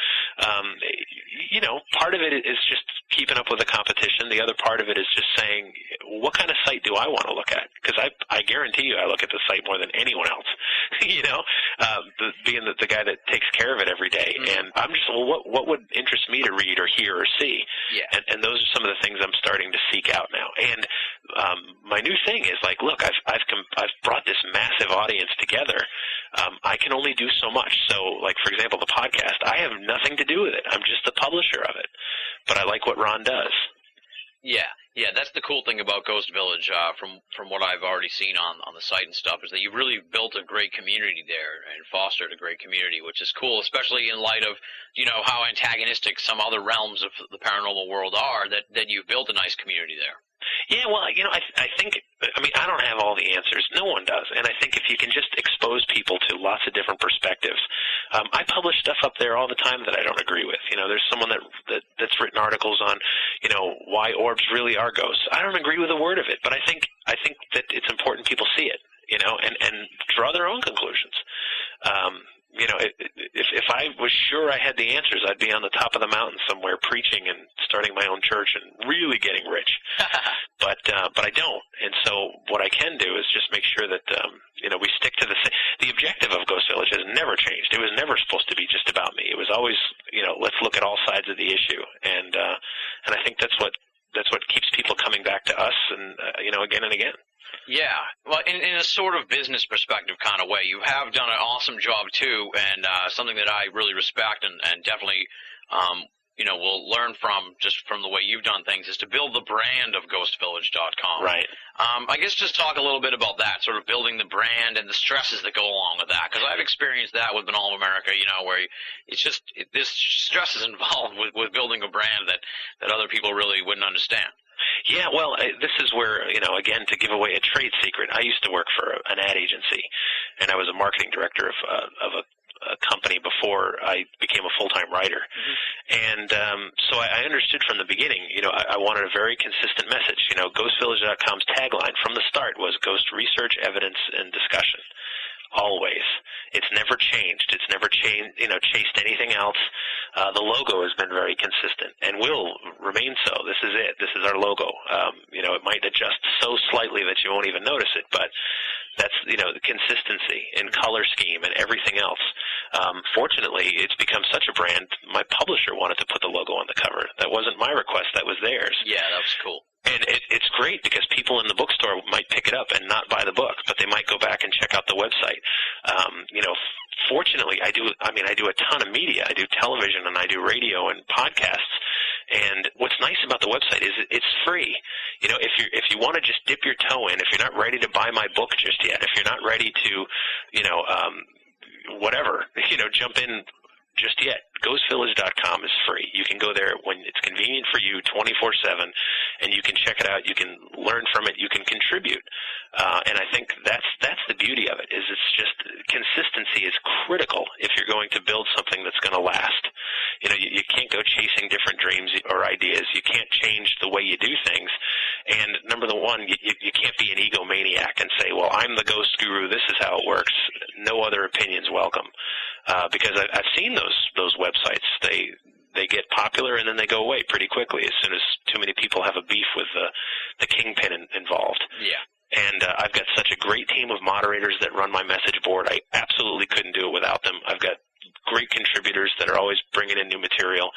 part of it is just keeping up with the competition. The other part of it is just saying, what kind of site do I want to look at? Because I guarantee you I look at the site more than anyone else, being the guy that takes care of it every day. Mm-hmm. And I'm just, what would interest me to read or hear or see? Yeah. And those are some of the things I'm starting to seek out now. And my new thing is like, look, I've brought this massive audience together. I can only do so much. So, like, for example, the podcast, I have nothing to do with it. I'm just the publisher of it. But I like what Ron does. Yeah, that's the cool thing about Ghost Village, from what I've already seen on the site and stuff, is that you've really built a great community there and fostered a great community, which is cool, especially in light of, how antagonistic some other realms of the paranormal world are, that you've built a nice community there. Yeah, well, I think, I don't have all the answers. No one does. And I think if you can just expose people to lots of different perspectives. I publish stuff up there all the time that I don't agree with. There's someone that's written articles on, why orbs really are ghosts. I don't agree with a word of it, but I think that it's important people see it, and draw their own conclusions. If I was sure I had the answers, I'd be on the top of the mountain somewhere preaching and starting my own church and really getting rich. But I don't. And so what I can do is just make sure that, we stick to the objective of Ghost Village has never changed. It was never supposed to be just about me. It was always, let's look at all sides of the issue. And I think that's what keeps people coming back to us and, again and again. Yeah, well, in a sort of business perspective kind of way, you have done an awesome job too, and something that I really respect and definitely, will learn from the way you've done things is to build the brand of GhostVillage.com. Right. I guess just talk a little bit about that, sort of building the brand and the stresses that go along with that, because I've experienced that with Banal of America, where it's just this stress is involved with building a brand that other people really wouldn't understand. Yeah, well, this is where, again, to give away a trade secret, I used to work for an ad agency, and I was a marketing director of a company before I became a full-time writer. Mm-hmm. And so I understood from the beginning, I wanted a very consistent message. GhostVillage.com's tagline from the start was Ghost Research, Evidence, and Discussion. Always. It's never changed. It's never chased anything else. The logo has been very consistent and will remain so. This is it. This is our logo. It might adjust so slightly that you won't even notice it, but that's, the consistency in color scheme and everything else. Fortunately, it's become such a brand, my publisher wanted to put the logo on the cover. That wasn't my request. That was theirs. Yeah, that was cool. And it's great because people in the bookstore might pick it up and not buy the book, but they might go back and check out the website. Fortunately, I do a ton of media. I do television and I do radio and podcasts. And what's nice about the website is it's free. If you want to just dip your toe in, if you're not ready to buy my book just yet, if you're not ready to, jump in just yet, GhostVillage.com is free. You can go there when it's convenient for you 24/7, and you can check it out. You can learn from it. You can contribute. And I think that's the beauty of it, is it's just consistency is critical if you're going to build something that's going to last. You can't go chasing different dreams or ideas. You can't change the way you do things. And number one, you can't be an egomaniac and say, well, I'm the ghost guru. This is how it works. No other opinions welcome. Because I've seen those websites. They get popular and then they go away pretty quickly as soon as too many people have a beef with the kingpin involved. Yeah. And I've got such a great team of moderators that run my message board. I absolutely couldn't do it without them. I've got great contributors that are always bringing in new material,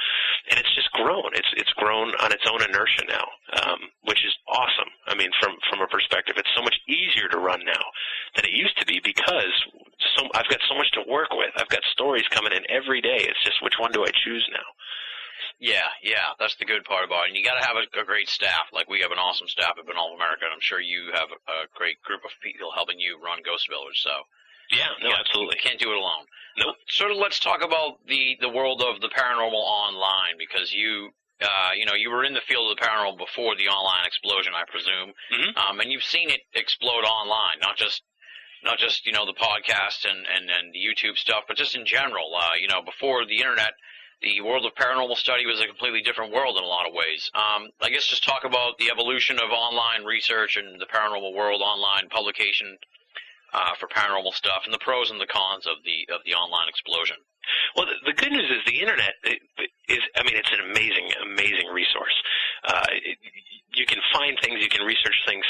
and it's just grown. It's grown on its own inertia now, which is awesome. From a perspective, it's so much easier to run now than it used to be because I've got so much to work with. I've got stories coming in every day. It's just which one do I choose now? Yeah, that's the good part about it. And you got to have a great staff. Like we have an awesome staff at Banal of America, and I'm sure you have a great group of people helping you run Ghost Village. So yeah, no, absolutely, you can't do it alone. Nope. Sort of, let's talk about the world of the paranormal online, because you were in the field of the paranormal before the online explosion, I presume, and you've seen it explode online, not just the podcast and the YouTube stuff, but just in general. Before the internet, the world of paranormal study was a completely different world in a lot of ways. I guess just talk about the evolution of online research and the paranormal world, online publication for paranormal stuff, and the pros and the cons of the online explosion. Well, the good news is the internet it's an amazing resource. You can find things, you can research things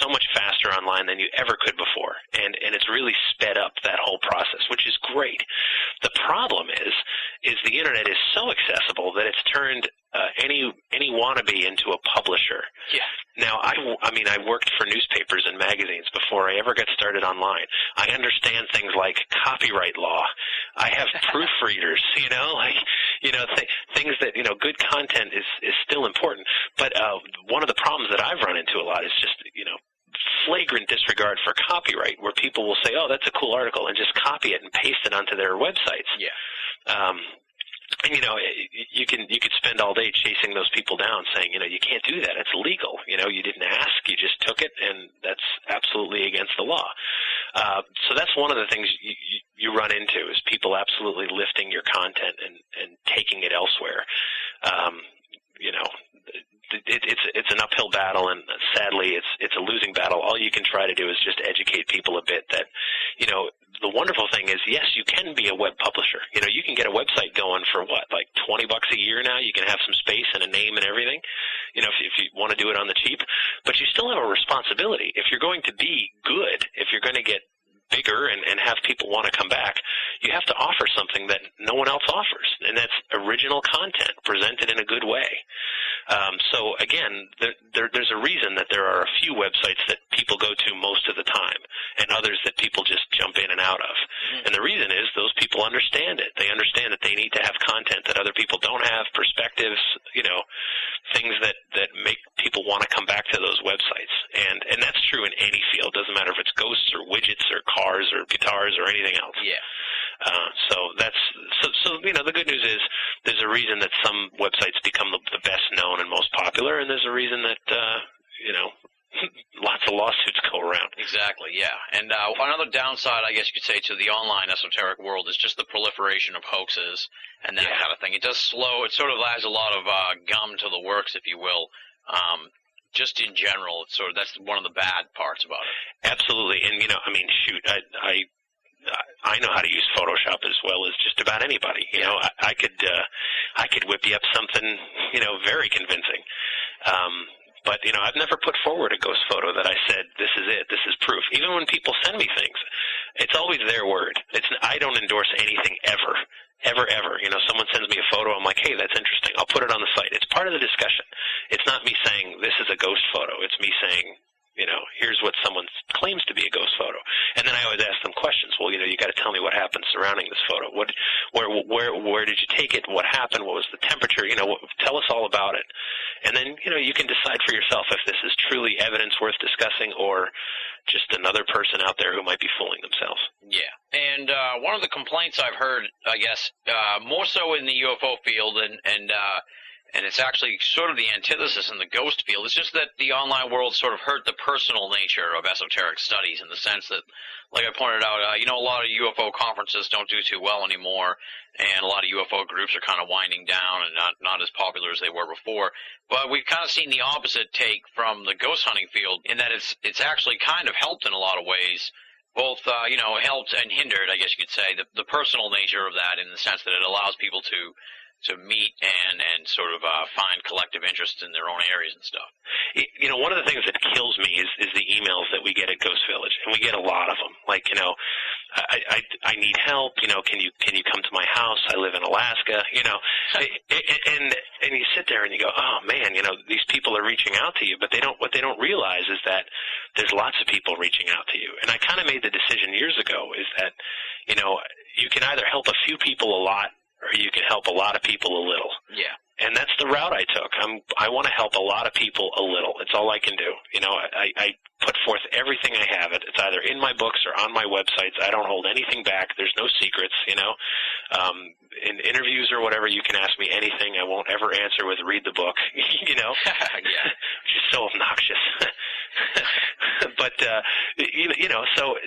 so much faster online than you ever could before, and it's really sped up that whole process, which is great. The problem is the internet is so accessible that it's turned any wannabe into a publisher. Yeah. Now, I worked for newspapers and magazines before I ever got started online. I understand things like copyright law. I have proofreaders, things that, good content is still important. But one of the problems that I've run into a lot is just, flagrant disregard for copyright, where people will say, oh, that's a cool article, and just copy it and paste it onto their websites. Yeah. And you could spend all day chasing those people down, saying, you can't do that. It's illegal. You didn't ask. You just took it, and that's absolutely against the law. So that's one of the things you run into, is people absolutely lifting your content and taking it elsewhere. It's an uphill battle, and sadly, it's a losing battle. All you can try to do is just educate people a bit that, the wonderful thing is, yes, you can be a web publisher. You can get a website going for what, like $20 a year now. You can have some space and a name and everything, if you want to do it on the cheap. But you still have a responsibility. If you're going to be good, if you're going to get bigger and have people want to come back, you have to offer something that no one else offers, and that's original content presented in a good way. So again, there's a reason that there are a few websites that people go to most of the time, and others that people just jump in and out of. And the reason is those people understand it. They understand that they need to have content that other people don't have, perspectives, things that make people want to come back to those websites. And that's true in any field. Doesn't matter if it's ghosts or widgets or cars or guitars or anything else. Yeah. So the good news is there's a reason that some websites become the best known and most popular, and there's a reason that lots of lawsuits go around. Exactly, yeah. And another downside, I guess you could say, to the online esoteric world is just the proliferation of hoaxes and that kind of thing. It does slow. It sort of adds a lot of gum to the works, if you will. Just in general, that's one of the bad parts about it. Absolutely, and I know how to use Photoshop as well as just about anybody. I could whip you up something, very convincing. But I've never put forward a ghost photo that I said, this is it, this is proof. Even when people send me things, it's always their word. I don't endorse anything ever. Someone sends me a photo, I'm like, hey, that's interesting. I'll put it on the site. It's part of the discussion. It's not me saying this is a ghost photo. It's me saying, here's what someone claims to be a ghost photo. And then I always ask them questions. Well, you got to tell me what happened surrounding this photo. Where did you take it? What happened? What was the temperature? Tell us all about it. And then, you can decide for yourself if this is truly evidence worth discussing or just another person out there who might be fooling themselves. Yeah. And one of the complaints I've heard, I guess, more so in the UFO field and it's actually sort of the antithesis in the ghost field. It's just that the online world sort of hurt the personal nature of esoteric studies in the sense that, like I pointed out, a lot of UFO conferences don't do too well anymore, and a lot of UFO groups are kind of winding down and not as popular as they were before. But we've kind of seen the opposite take from the ghost hunting field in that it's actually kind of helped in a lot of ways. Both, helped and hindered, I guess you could say, the personal nature of that in the sense that it allows people to meet and sort of find collective interest in their own areas and stuff. One of the things that kills me is the emails that we get at Ghost Village, and we get a lot of them. Like, I need help. Can you come to my house? I live in Alaska. And and you sit there and you go, oh man, these people are reaching out to you, but what they don't realize is that there's lots of people reaching out to you. And I kind of made the decision years ago is that, you can either help a few people a lot or you can help a lot of people a little. Yeah. And that's the route I took. I want to help a lot of people a little. It's all I can do. I put forth everything I have. It's either in my books or on my websites. I don't hold anything back. There's no secrets, In interviews or whatever, you can ask me anything. I won't ever answer with read the book, Yeah. Which is so obnoxious. But,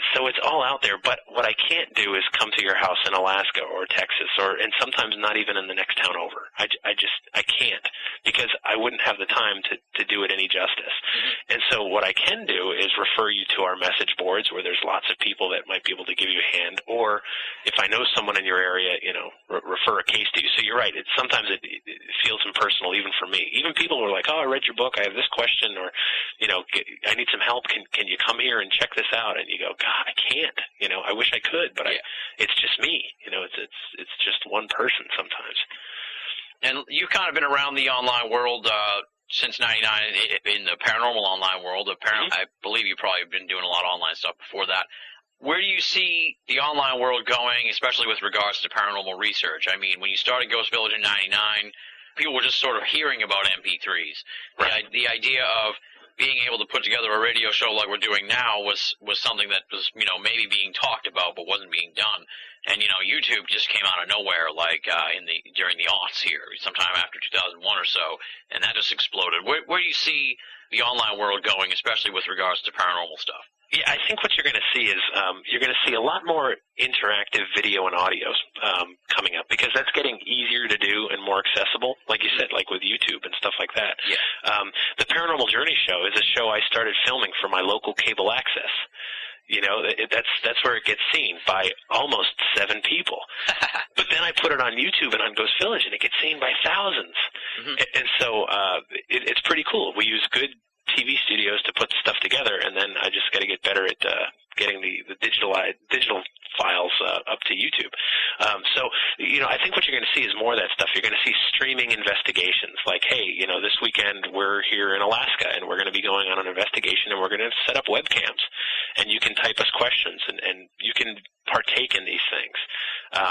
so it's all out there. But what I can't do is come to your house in Alaska or Texas and sometimes not even in the next town over. I can't because I wouldn't have the time to do it any justice. Mm-hmm. And so what I can do is refer you to our message boards where there's lots of people that might be able to give you a hand, or if I know someone in your area, refer a case to you. So you're right. Sometimes it feels impersonal even for me. Even people who are like, oh, I read your book. I have this question, or, I need some help. Can you come here and check this out? And you go, God, I can't. I wish I could, but it's just me. It's just one person sometimes. And you've kind of been around the online world since '99 in the paranormal online world. Apparently, I believe you've probably been doing a lot of online stuff before that. Where do you see the online world going, especially with regards to paranormal research? I mean, when you started Ghost Village in '99, people were just sort of hearing about MP3s. Right. The idea of being able to put together a radio show like we're doing now was something that was, maybe being talked about but wasn't being done. And, YouTube just came out of nowhere, like during the aughts here, sometime after 2001 or so, and that just exploded. Where do you see the online world going, especially with regards to paranormal stuff? Yeah, I think what you're going to see is you're going to see a lot more interactive video and audios coming up because that's getting easier to do and more accessible, like you said, like with YouTube and stuff like that. Yeah. The Paranormal Journey Show is a show I started filming for my local cable access. That's where it gets seen by almost 7 people. But then I put it on YouTube and on Ghost Village, and it gets seen by thousands. Mm-hmm. And so it's pretty cool. We use good TV studios to put stuff together, and then I just got to get better at getting the digital files up to YouTube. I think what you're going to see is more of that stuff. You're going to see streaming investigations like, hey, this weekend we're here in Alaska, and we're going to be going on an investigation, and we're going to set up webcams, and you can type us questions, and you can partake in these things.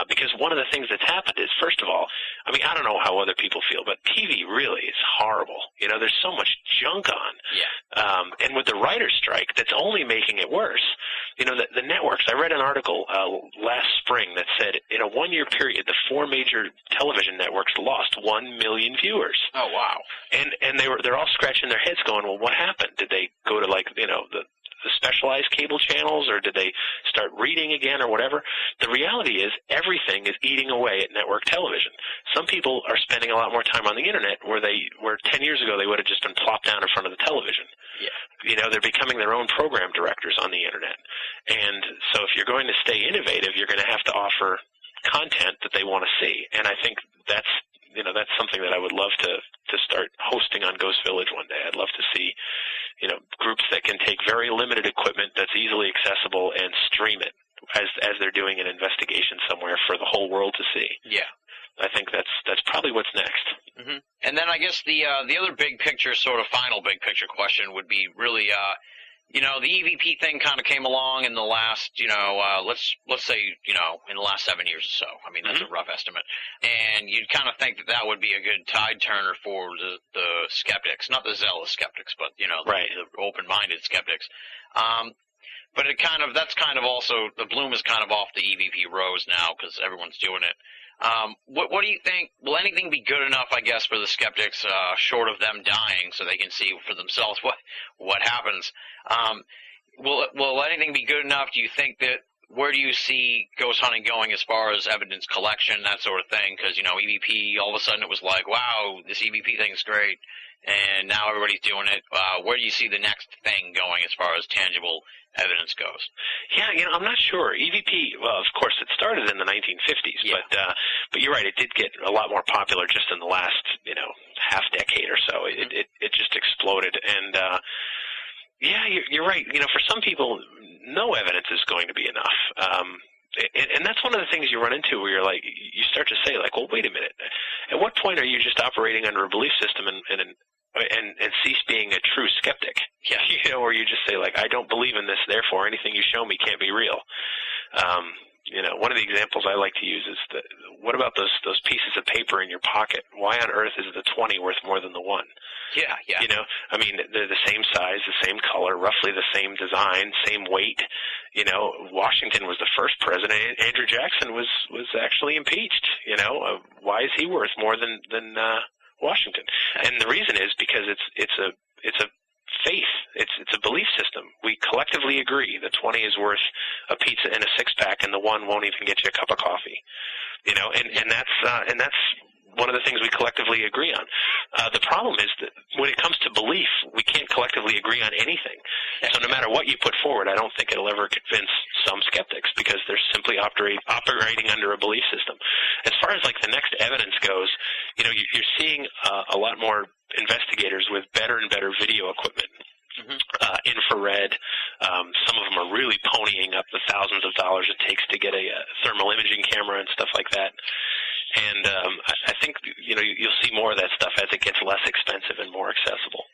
Because one of the things that's happened is, first of all, I mean, I don't know how other people feel, but TV really is horrible. There's so much junk on. Yeah. And with the writer's strike, that's only making it worse. The networks, I read an article last spring that said in a 1-year period, the 4 major television networks lost 1 million viewers. Oh, wow. And they're all scratching their heads going, well, what happened? Did they go to the specialized cable channels, or did they start reading again, or whatever? The reality is everything is eating away at network television. Some people are spending a lot more time on the internet where 10 years ago they would have just been plopped down in front of the television. Yeah. They're becoming their own program directors on the internet. And so if you're going to stay innovative, you're going to have to offer content that they want to see. And I think that's something that I would love to start hosting on Ghost Village one day. I'd love to see, groups that can take very limited equipment that's easily accessible and stream it as they're doing an investigation somewhere for the whole world to see. Yeah. I think that's probably what's next. Mm-hmm. And then I guess the other big picture, sort of final big picture question would be really, the EVP thing kind of came along in the last, let's say, in the last 7 years or so. I mean, that's a rough estimate. And you'd kind of think that would be a good tide turner for the skeptics, not the zealous skeptics, but, right. the open-minded skeptics. But that's kind of also, the bloom is kind of off the EVP rose now because everyone's doing it. What do you think? Will anything be good enough, I guess, for the skeptics, short of them dying so they can see for themselves what happens? Will anything be good enough? Do you think that, where do you see ghost hunting going as far as evidence collection, that sort of thing? Because, EVP, all of a sudden it was like, wow, this EVP thing's great, and now everybody's doing it. Where do you see the next thing going as far as tangible evidence goes? Yeah, I'm not sure. EVP, well, of course, it started in the 1950s, yeah. But you're right, it did get a lot more popular just in the last, half decade or so. It just exploded, and yeah, you're right. For some people, no evidence is going to be enough. And that's one of the things you run into where you're like, you start to say like, well, wait a minute. At what point are you just operating under a belief system and cease being a true skeptic? Yeah. You know, or you just say like, I don't believe in this, therefore anything you show me can't be real. You know, one of the examples I like to use is what about those pieces of paper in your pocket? Why on earth is the 20 worth more than the 1? Yeah. You know, I mean, they're the same size, the same color, roughly the same design, same weight. You know, Washington was the first president. Andrew Jackson was actually impeached. You know, why is he worth more than Washington? And the reason is because it's a faith. It's a belief system. We collectively agree the 20 is worth a pizza and a six-pack, and the 1 won't even get you a cup of coffee. You know, and that's one of the things we collectively agree on. The problem is that when it comes to belief, we can't collectively agree on anything. So no matter what you put forward, I don't think it'll ever convince some skeptics because they're simply operating under a belief system. As far as like the next evidence goes, you know, you're seeing a lot more investigators with better and better video equipment. Infrared. Some of them are really ponying up the thousands of dollars it takes to get a thermal imaging camera and stuff like that. And I think, you know, you'll see more of that stuff as it gets less expensive and more accessible.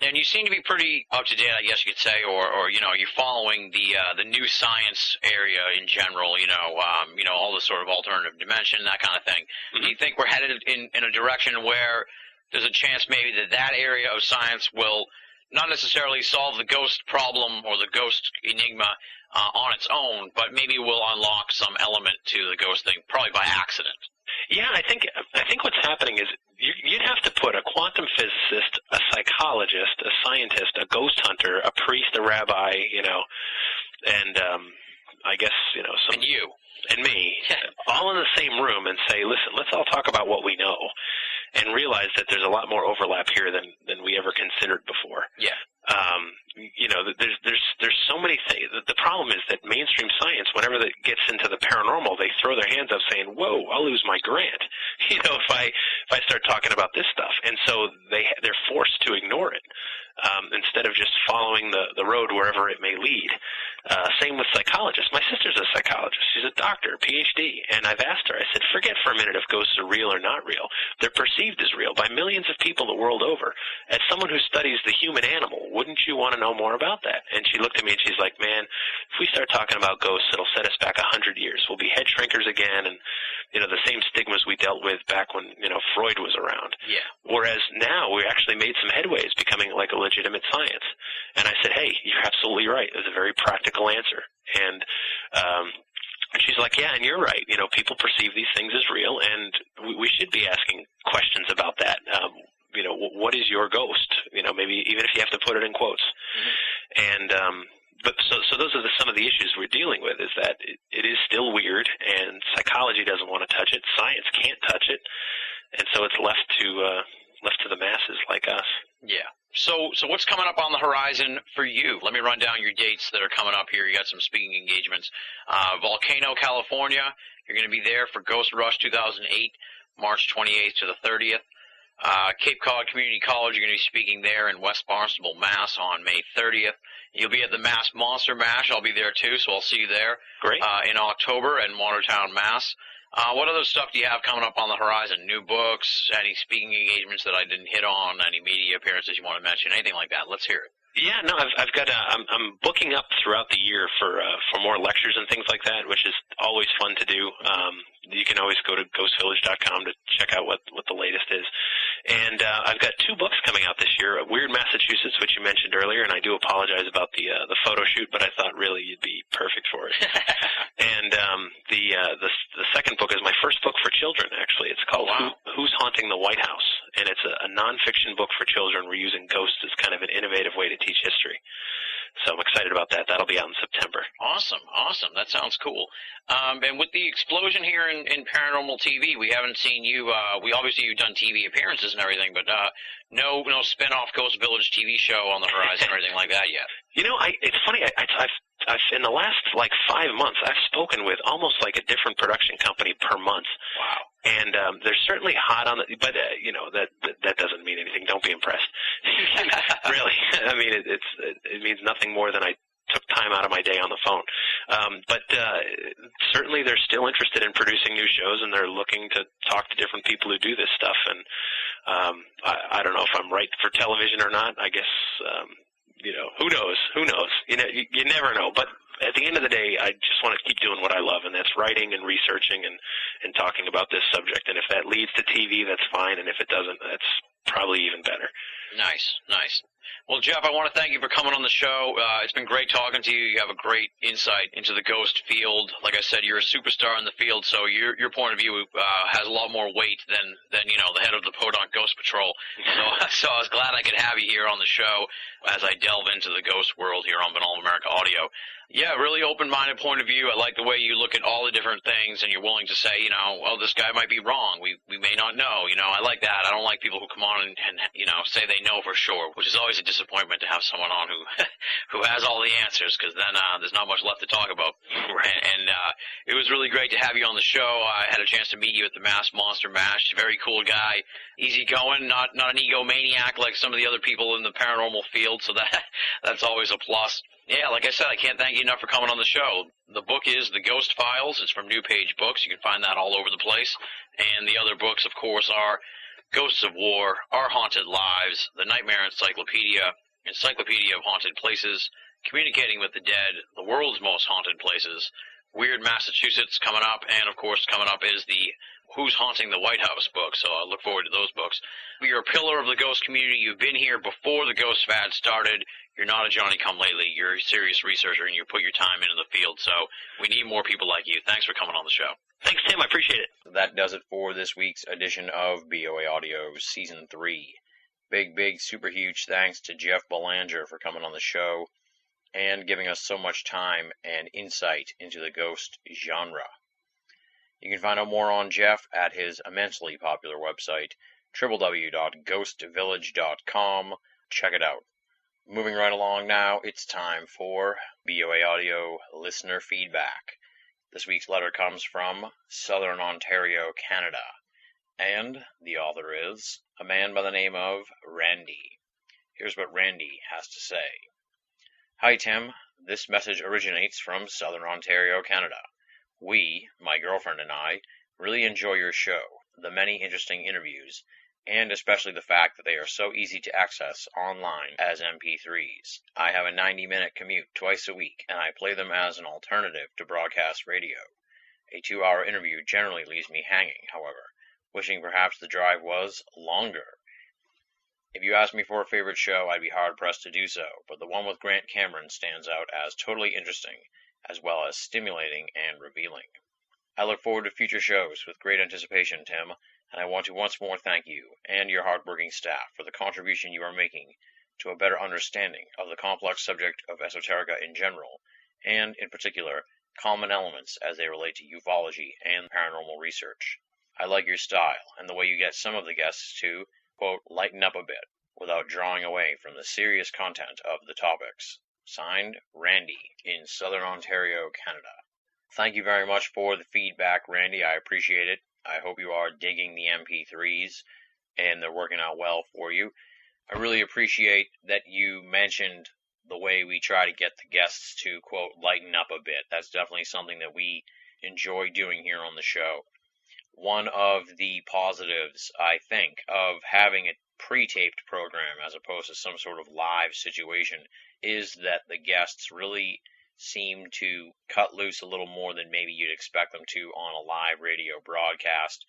And you seem to be pretty up to date, I guess you could say, or you know, you're following the new science area in general. You know, all the sort of alternative dimension, that kind of thing. Do you think we're headed in a direction where there's a chance maybe that area of science will not necessarily solve the ghost problem or the ghost enigma on its own, but maybe will unlock some element to the ghost thing, probably by accident? Yeah, I think what's happening is you'd have to put a quantum physicist, a psychologist, a scientist, a ghost hunter, a priest, a rabbi, you know, and I guess, you know, some... And you. And me, all in the same room and say, listen, let's all talk about what we know and realize that there's a lot more overlap here than we ever considered before. Yeah. You know, there's so many things. The problem is that mainstream science, whenever it gets into the paranormal, they throw their hands up saying, whoa, I'll lose my grant, you know, if I start talking about this stuff. And so they're forced to ignore it instead of just following the road wherever it may lead. Same with psychologists. My sister's a psychologist. She's a doctor, PhD. And I've asked her, I said, forget for a minute if ghosts are real or not real. They're perceived as real by millions of people the world over. As someone who studies the human animal, wouldn't you want to know more about that? And she looked at me and she's like, man, if we start talking about ghosts, it'll set us back 100 years. We'll be head shrinkers again and, you know, the same stigmas we dealt with back when, you know, Freud was around. Yeah. Whereas now we actually made some headways becoming like a legitimate science. And I said, hey, you're absolutely right. It was a very practical answer. And she's like, yeah, and you're right. You know, people perceive these things as real, and we should be asking questions about that. You know, what is your ghost? You know, maybe even if you have to put it in quotes. And but so those are some of the issues we're dealing with, is that it is still weird, and psychology doesn't want to touch it. Science can't touch it, and so it's left to the masses like us. Yeah. So what's coming up on the horizon for you? Let me run down your dates that are coming up here. You got some speaking engagements. Volcano, California. You're going to be there for Ghost Rush 2008, March 28th to the 30th. Cape Cod Community College, you're going to be speaking there in West Barnstable, Mass. on May 30th. You'll be at the Mass Monster Mash. I'll be there too, so I'll see you there. Great. In October in Watertown, Mass. What other stuff do you have coming up on the horizon? New books, any speaking engagements that I didn't hit on, any media appearances you want to mention, anything like that? Let's hear it. Yeah, no, I've got I'm booking up throughout the year for more lectures and things like that, which is always fun to do. You can always go to ghostvillage.com to check out what the latest is. And I've got 2 books coming out this year, Weird Massachusetts, which you mentioned earlier, and I do apologize about the photo shoot, but I thought really you'd be perfect for it. And the second book is my first book for children, actually. It's called Who's Haunting the White House? And it's a nonfiction book for children. We're using ghosts as kind of an innovative way to teach history. So I'm excited about that. That'll be out in September. Awesome. That sounds cool. And with the explosion here in paranormal TV, we haven't seen you. You've done TV appearances and everything, but no spin-off Ghost Village TV show on the horizon or anything like that yet. You know, it's funny. I've in the last 5 months, I've spoken with almost like a different production company per month. Wow. And they're certainly hot on it, but you know, that doesn't mean anything. Don't be impressed. Really, I mean, it means nothing more than I took time out of my day on the phone. But certainly they're still interested in producing new shows, and they're looking to talk to different people who do this stuff. And I don't know if I'm right for television or not. I guess, who knows? Who knows? You never know. But at the end of the day, I just want to keep doing what I love, and that's writing and researching and talking about this subject. And if that leads to TV, that's fine. And if it doesn't, that's probably even better. Nice. Well, Jeff, I want to thank you for coming on the show. It's been great talking to you. You have a great insight into the ghost field. Like I said, you're a superstar in the field, so your point of view has a lot more weight than the head of the Podunk Ghost Patrol. So I was glad I could have you here on the show as I delve into the ghost world here on Banal of America Audio. Yeah, really open-minded point of view. I like the way you look at all the different things, and you're willing to say, well, this guy might be wrong. We may not know. I like that. I don't like people who come on and say they know for sure, which is always a disappointment to have someone on who has all the answers, because then there's not much left to talk about. And it was really great to have you on the show. I had a chance to meet you at the Mass Monster Mash. Very cool guy, easygoing, not an egomaniac like some of the other people in the paranormal field. So that's always a plus. Yeah, like I said, I can't thank you enough for coming on the show. The book is The Ghost Files. It's from New Page Books. You can find that all over the place. And the other books, of course, are Ghosts of War, Our Haunted Lives, The Nightmare Encyclopedia, Encyclopedia of Haunted Places, Communicating with the Dead, The World's Most Haunted Places, Weird Massachusetts coming up, and, of course, coming up is the Who's Haunting the White House book, so I look forward to those books. You're a pillar of the ghost community. You've been here before the ghost fad started. You're not a Johnny-come-lately. You're a serious researcher, and you put your time into the field, so we need more people like you. Thanks for coming on the show. Thanks, Tim. I appreciate it. That does it for this week's edition of BOA Audio Season 3. Big, super huge thanks to Jeff Belanger for coming on the show and giving us so much time and insight into the ghost genre. You can find out more on Jeff at his immensely popular website, www.ghostvillage.com. Check it out. Moving right along now, it's time for BOA Audio Listener Feedback. This week's letter comes from Southern Ontario, Canada, and the author is a man by the name of Randy. Here's what Randy has to say. Hi, Tim. This message originates from Southern Ontario, Canada. We, my girlfriend and I, really enjoy your show, the many interesting interviews, and especially the fact that they are so easy to access online as MP3s. I have a 90-minute commute twice a week, and I play them as an alternative to broadcast radio. A 2-hour interview generally leaves me hanging, however, wishing perhaps the drive was longer. If you asked me for a favorite show, I'd be hard-pressed to do so, but the one with Grant Cameron stands out as totally interesting, as well as stimulating and revealing. I look forward to future shows with great anticipation, Tim, and I want to once more thank you and your hardworking staff for the contribution you are making to a better understanding of the complex subject of esoterica in general, and, in particular, common elements as they relate to ufology and paranormal research. I like your style and the way you get some of the guests to, quote, lighten up a bit without drawing away from the serious content of the topics. Signed, Randy, in Southern Ontario, Canada. Thank you very much for the feedback, Randy. I appreciate it. I hope you are digging the MP3s and they're working out well for you. I really appreciate that you mentioned the way we try to get the guests to, quote, lighten up a bit. That's definitely something that we enjoy doing here on the show. One of the positives, I think, of having a pre-taped program as opposed to some sort of live situation is that the guests really seem to cut loose a little more than maybe you'd expect them to on a live radio broadcast.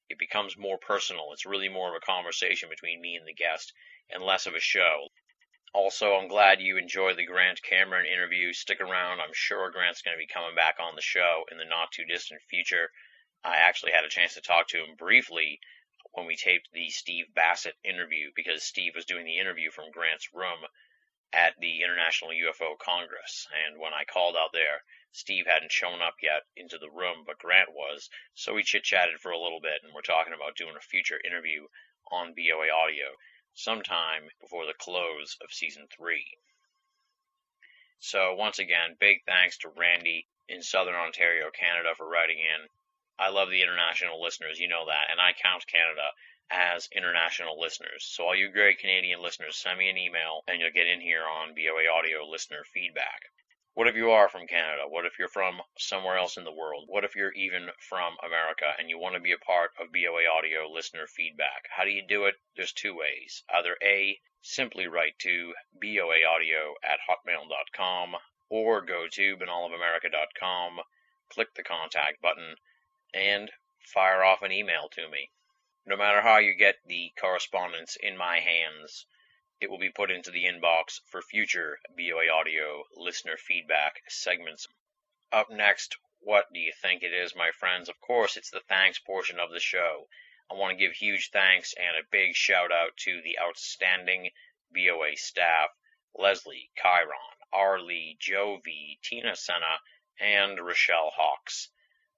It becomes more personal. It's really more of a conversation between me and the guest and less of a show. Also, I'm glad you enjoyed the Grant Cameron interview. Stick around. I'm sure Grant's going to be coming back on the show in the not-too-distant future. I actually had a chance to talk to him briefly when we taped the Steve Bassett interview, because Steve was doing the interview from Grant's room at the International UFO Congress. And when I called out there, Steve hadn't shown up yet into the room, but Grant was. So we chit-chatted for a little bit, and we're talking about doing a future interview on BOA Audio sometime before the close of Season 3. So once again, big thanks to Randy in Southern Ontario, Canada, for writing in. I love the international listeners, you know that, and I count Canada as international listeners. So all you great Canadian listeners, send me an email, and you'll get in here on BOA Audio Listener Feedback. What if you are from Canada? What if you're from somewhere else in the world? What if you're even from America and you want to be a part of BOA Audio listener feedback? How do you do it? There's two ways. Either A, simply write to boaaudio@hotmail.com or go to banalofamerica.com, click the contact button, and fire off an email to me. No matter how you get the correspondence in my hands, it will be put into the inbox for future BOA Audio listener feedback segments. Up next, what do you think it is, my friends? Of course, it's the thanks portion of the show. I want to give huge thanks and a big shout out to the outstanding BOA staff, Leslie, Chiron, R. Lee, Joe V, Tina Senna, and Rochelle Hawks.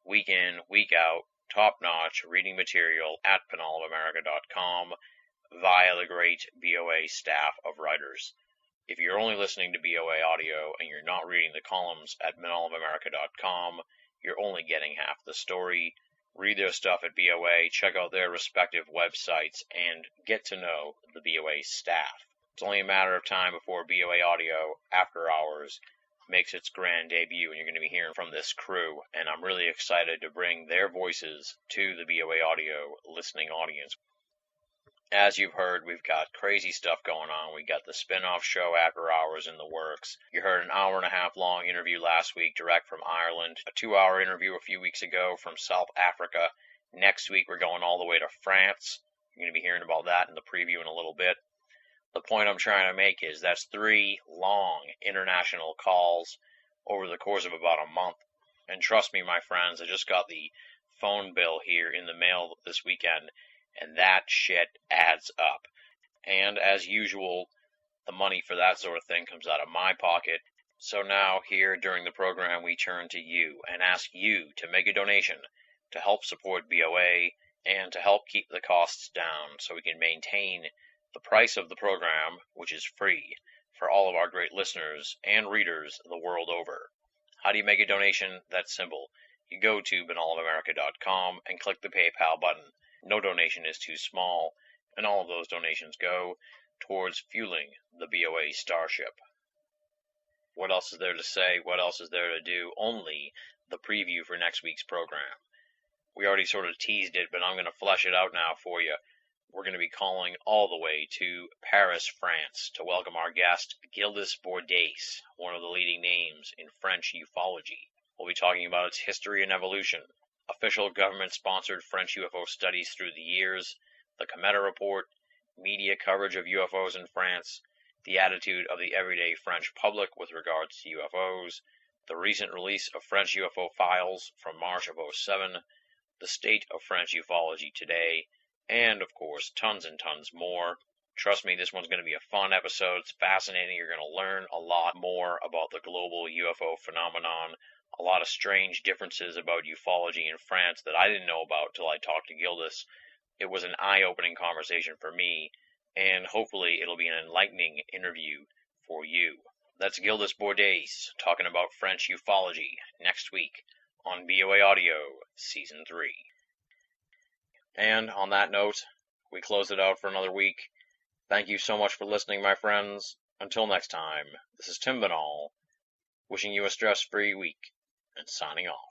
Week in, week out, top-notch reading material at banalofamerica.com via the great BOA staff of writers. If you're only listening to BOA Audio and you're not reading the columns at banalofamerica.com, you're only getting half the story. Read their stuff at BOA, check out their respective websites, and get to know the BOA staff. It's only a matter of time before BOA Audio After Hours makes its grand debut, and you're going to be hearing from this crew, and I'm really excited to bring their voices to the BOA Audio listening audience. As you've heard, we've got crazy stuff going on. We got the spin-off show After Hours in the works. You heard an hour-and-a-half long interview last week direct from Ireland, a 2-hour interview a few weeks ago from South Africa. Next week, we're going all the way to France. You're going to be hearing about that in the preview in a little bit. The point I'm trying to make is that's 3 long international calls over the course of about a month. And trust me, my friends, I just got the phone bill here in the mail this weekend, and that shit adds up. And as usual, the money for that sort of thing comes out of my pocket. So now, here during the program, we turn to you and ask you to make a donation to help support BOA and to help keep the costs down so we can maintain the price of the program, which is free for all of our great listeners and readers the world over. How do you make a donation? That's simple. You go to banalofamerica.com and click the PayPal button. No donation is too small, and all of those donations go towards fueling the BOA starship. What else is there to say? What else is there to do? Only the preview for next week's program. We already sort of teased it, but I'm going to flesh it out now for you. We're going to be calling all the way to Paris, France, to welcome our guest, Gildas Bordes, one of the leading names in French ufology. We'll be talking about its history and evolution, official government-sponsored French UFO studies through the years, the Cometa Report, media coverage of UFOs in France, the attitude of the everyday French public with regards to UFOs, the recent release of French UFO files from March of 2007, the state of French ufology today, and, of course, tons and tons more. Trust me, this one's going to be a fun episode. It's fascinating. You're going to learn a lot more about the global UFO phenomenon, a lot of strange differences about ufology in France that I didn't know about till I talked to Gildas. It was an eye-opening conversation for me, and hopefully it'll be an enlightening interview for you. That's Gildas Bordes talking about French ufology next week on BOA Audio Season 3. And on that note, we close it out for another week. Thank you so much for listening, my friends. Until next time, this is Tim Banal, wishing you a stress-free week, and signing off.